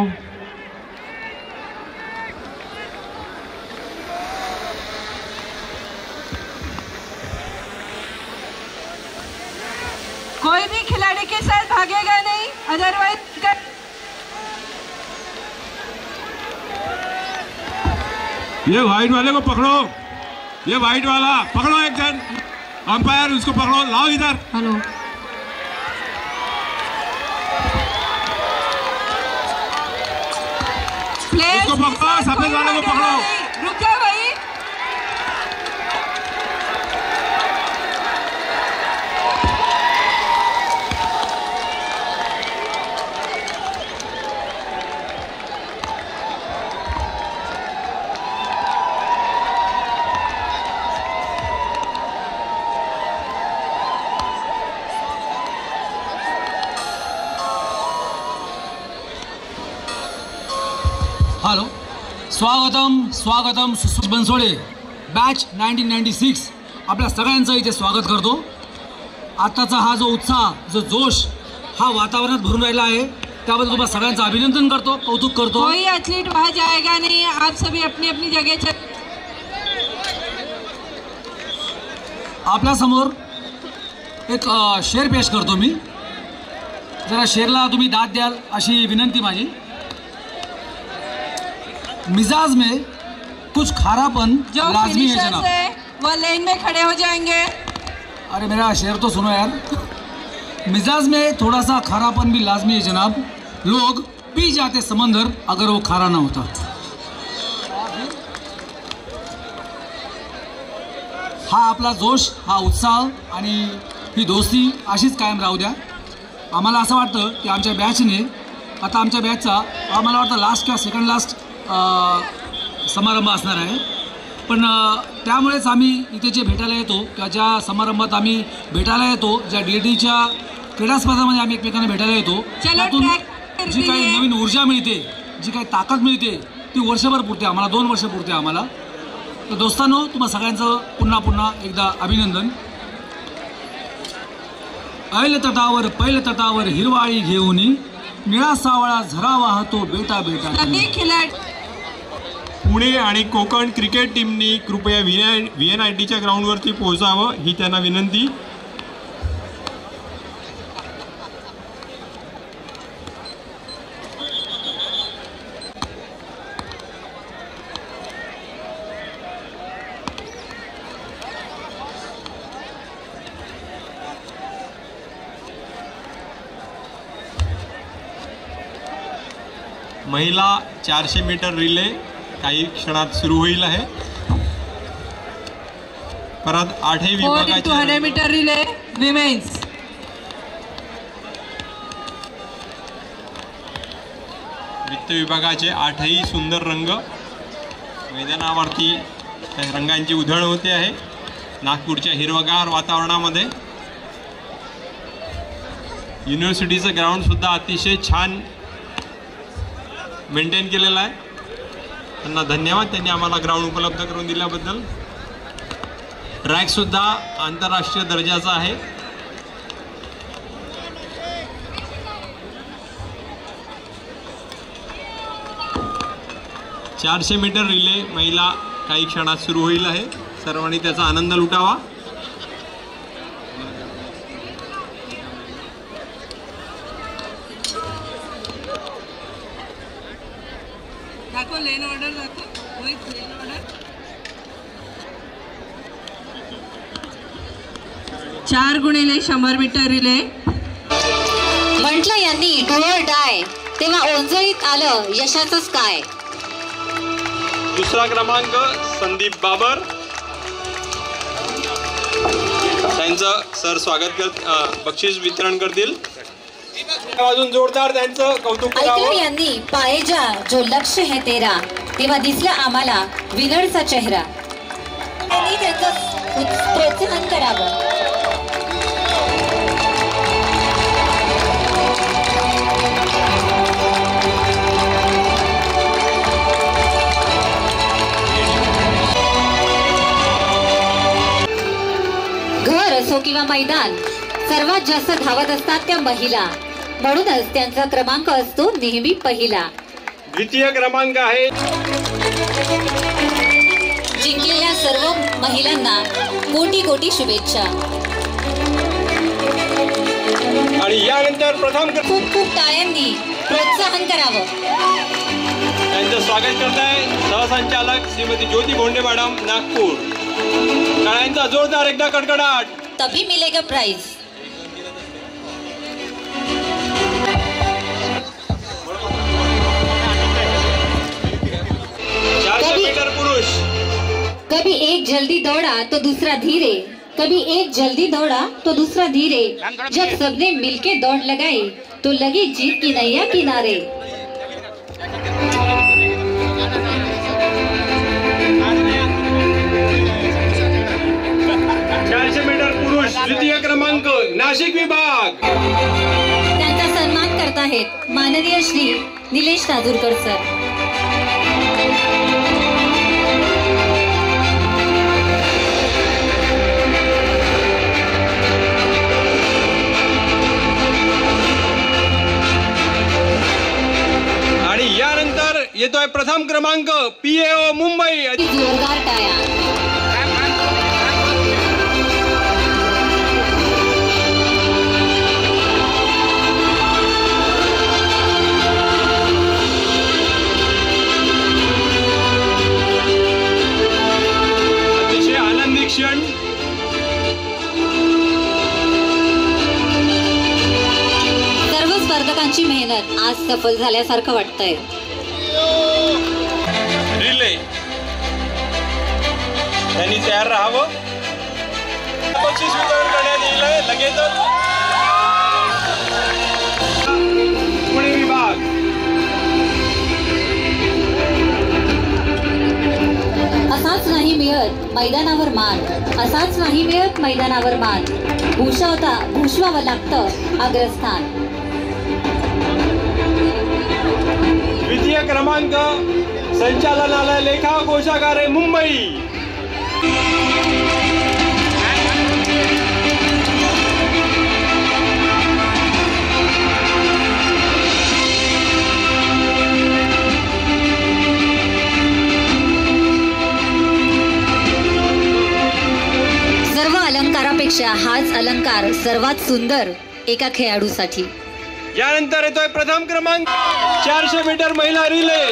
Speaker 18: कोई भी खिलाड़ी के साथ भागेगा नहीं, अदरवाइज
Speaker 17: ये व्हाइट वाले को पकड़ो, ये व्हाइट वाला पकड़ो, एक जन अंपायर उसको पकड़ो, लाओ इधर।
Speaker 18: हेलो
Speaker 17: उसको पकड़ो, सफेद वाले को पकड़ो।
Speaker 18: रुक जाओ भाई।
Speaker 19: हॅलो, स्वागतम स्वागतम. सुसुत बनसोडे बॅच 1996 आपल्या सगळ्यांचं इथे स्वागत करतो. आत्ताचा हा जो उत्साह, जो जोश हा वातावरणात भरून राहिला आहे, त्याबद्दल तुम्हाला सगळ्यांचं अभिनंदन करतो, कौतुक करतो.
Speaker 18: कोई एथलीट वहाँ जाएगा नहीं, आप सभी अपनी अपनी जगह चल.
Speaker 19: आपल्यासमोर एक शेर पेश करतो मी. जरा शेरला तुम्ही दाद द्याल अशी विनंती माझी. मिजाज में कुछ खारापन
Speaker 18: जो
Speaker 19: लाजमी है जनाब.
Speaker 18: वो लेन में खड़े हो जाएंगे.
Speaker 19: अरे मेरा शेर तो सुनो यार. मिजाज में थोड़ा सा खारापन भी लाजमी है जनाब. लोग पी जाते समंदर अगर वो खारा ना होता. हा आपला जोश, हा उत्साह आणि ही दोस्ती अशीच कायम राहू द्या. आम्हाला असं वाटतं की आमच्या बॅचने आता आमच्या बॅचचा आम्हाला वाटतं लास्ट किंवा सेकंड लास्ट समारंभ असणार आहे. पण त्यामुळेच आम्ही इथे जे भेटायला येतो किंवा ज्या समारंभात आम्ही भेटायला येतो, ज्या DDच्या क्रीडा स्पर्धामध्ये आम्ही एकमेकांना भेटायला येतो, त्यातून जी काही नवीन ऊर्जा मिळते, जी काही ताकद मिळते, ती वर्षभर पुरते आम्हाला, 2 वर्ष पुरते आम्हाला. तर दोस्तांनो, तुम्हा सगळ्यांचं पुन्हा पुन्हा एकदा अभिनंदन. ऐल तटावर पैल तटावर हिरवाळी घेऊन निळा सावळा झरा वाहतो बेटा बेटा.
Speaker 6: पुणे आणि कोकण क्रिकेट टीमनी कृपया VNITच्या ग्राउंडवरती पोहोचावं ही त्यांना विनंती. महिला 400 मीटर रिले काही क्षणात सुरू होईल आहे. परत 8ही विभागाचे
Speaker 18: 100 मीटर रिले विमेन्स.
Speaker 6: वित्त विभागाचे 8ही सुंदर रंग मैदानावरती त्या रंगांची उधळ होते आहे. नागपूरच्या हिरवगार वातावरणामध्ये युनिव्हर्सिटीचं ग्राउंड सुद्धा अतिशय छान मेंटेन केलेला आहे. त्यांना धन्यवाद, त्यांनी आम्हाला ग्राउंड उपलब्ध करून दिल्याबद्दल. ट्रॅक सुद्धा आंतरराष्ट्रीय दर्जाचा आहे. चारशे मीटर रिले महिला काही क्षणात सुरू होईल आहे. सर्वांनी त्याचा आनंद लुटावा.
Speaker 18: दाखव लेन ऑर्डर, दाखव लेन ऑर्डर. 4x100 metre relay.
Speaker 3: म्हटलं यांनी डू ऑर डाय, तेव्हा ओंजळीत आलं यशाचंच काय.
Speaker 6: दुसरा क्रमांक संदीप बाबर, त्यांचं सर स्वागत बक्षीस वितरण करतील. अजून जोरदार त्यांचं कौतुक करावं.
Speaker 3: यांनी पायजा जो लक्ष्य है तेरा, तेव्हा दिसला आम्हाला विनरचा चेहरा. त्यांनी त्यांचं प्रोत्साहन करावं. घर असो किंवा मैदान, सर्वात जास्त धावत असतात त्या महिला, म्हणूनच त्यांचा क्रमांक असतो नेहमी पहिला.
Speaker 6: द्वितीय क्रमांक आहे.
Speaker 3: जिंकलेल्या सर्व महिलांना कोटी कोटी शुभेच्छा.
Speaker 6: आणि यानंतर प्रथम
Speaker 3: खूप खूप टाळ्यांनी प्रोत्साहन करावं.
Speaker 6: यांचं स्वागत करत आहे सहसंचालक श्रीमती ज्योती भोंडे मॅडम, नागपूर. टाळ्यांचा जोरदार एकदा कडकडाट.
Speaker 3: तभी मिलेगा प्राइज. कभी एक जल्दी दौड़ा तो दूसरा धीरे, कभी एक जल्दी दौड़ा तो दूसरा धीरे. जब सबने मिलके दौड़ लगाई तो लगी जीत की नैया किनारे.
Speaker 6: 400 मीटर पुरुष द्वितीय क्रमांक नाशिक विभाग.
Speaker 3: त्यांचा सन्मान करत आहेत माननीय श्री निलेश ताजूरकर सर.
Speaker 6: आणि यानंतर येतोय प्रथम क्रमांक PAO मुंबई.
Speaker 3: जोरदार टाळ्या.
Speaker 6: अतिशय आनंदी क्षण.
Speaker 3: सर्व स्पर्धकांची मेहनत आज सफल झाल्यासारखं वाटतंय.
Speaker 6: रिले त्यांनी तयार राहावं. बक्षीस वितरण करण्यात येईल लगेचच. पुणे विभाग.
Speaker 3: असाच नाही मिळत मैदानावर मान, असाच नाही मिळत मैदानावर मान. भूषवावं लागतं अग्रस्थान.
Speaker 6: द्वितीय क्रमांक संचालनालय लेखा कोशागारे मुंबई.
Speaker 3: सर्व अलंकारापेक्षा हाच अलंकार सर्वात सुंदर एका खेळाडूसाठी.
Speaker 6: यानंतर येतोय प्रथम क्रमांक 400 मीटर महिला रिले.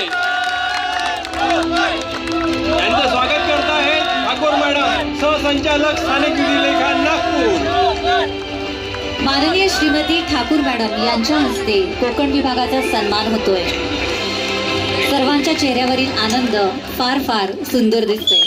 Speaker 6: यांचं स्वागत करत आहेत ठाकूर मॅडम, सहसंचालक स्थानिक विधी लेखा नागपूर.
Speaker 3: माननीय श्रीमती ठाकूर मॅडम यांच्या हस्ते कोकण विभागाचा सन्मान होतोय. सर्वांच्या चेहऱ्यावरील आनंद फार फार सुंदर दिसतोय.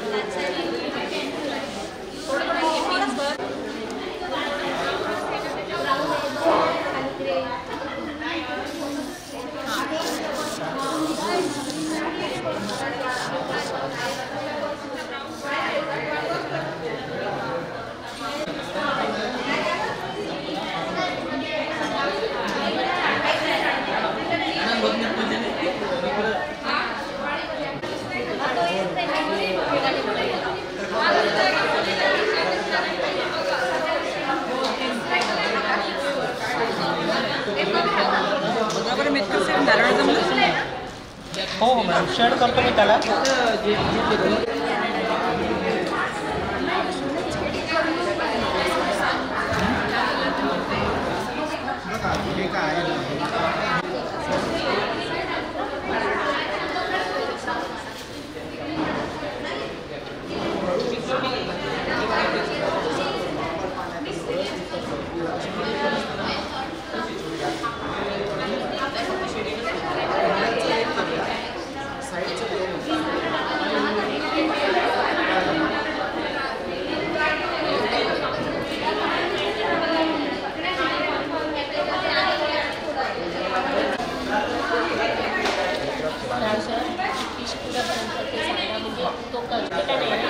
Speaker 16: That's it.
Speaker 15: हो हो मॅडम शेअर करतो मी त्याला.
Speaker 16: तो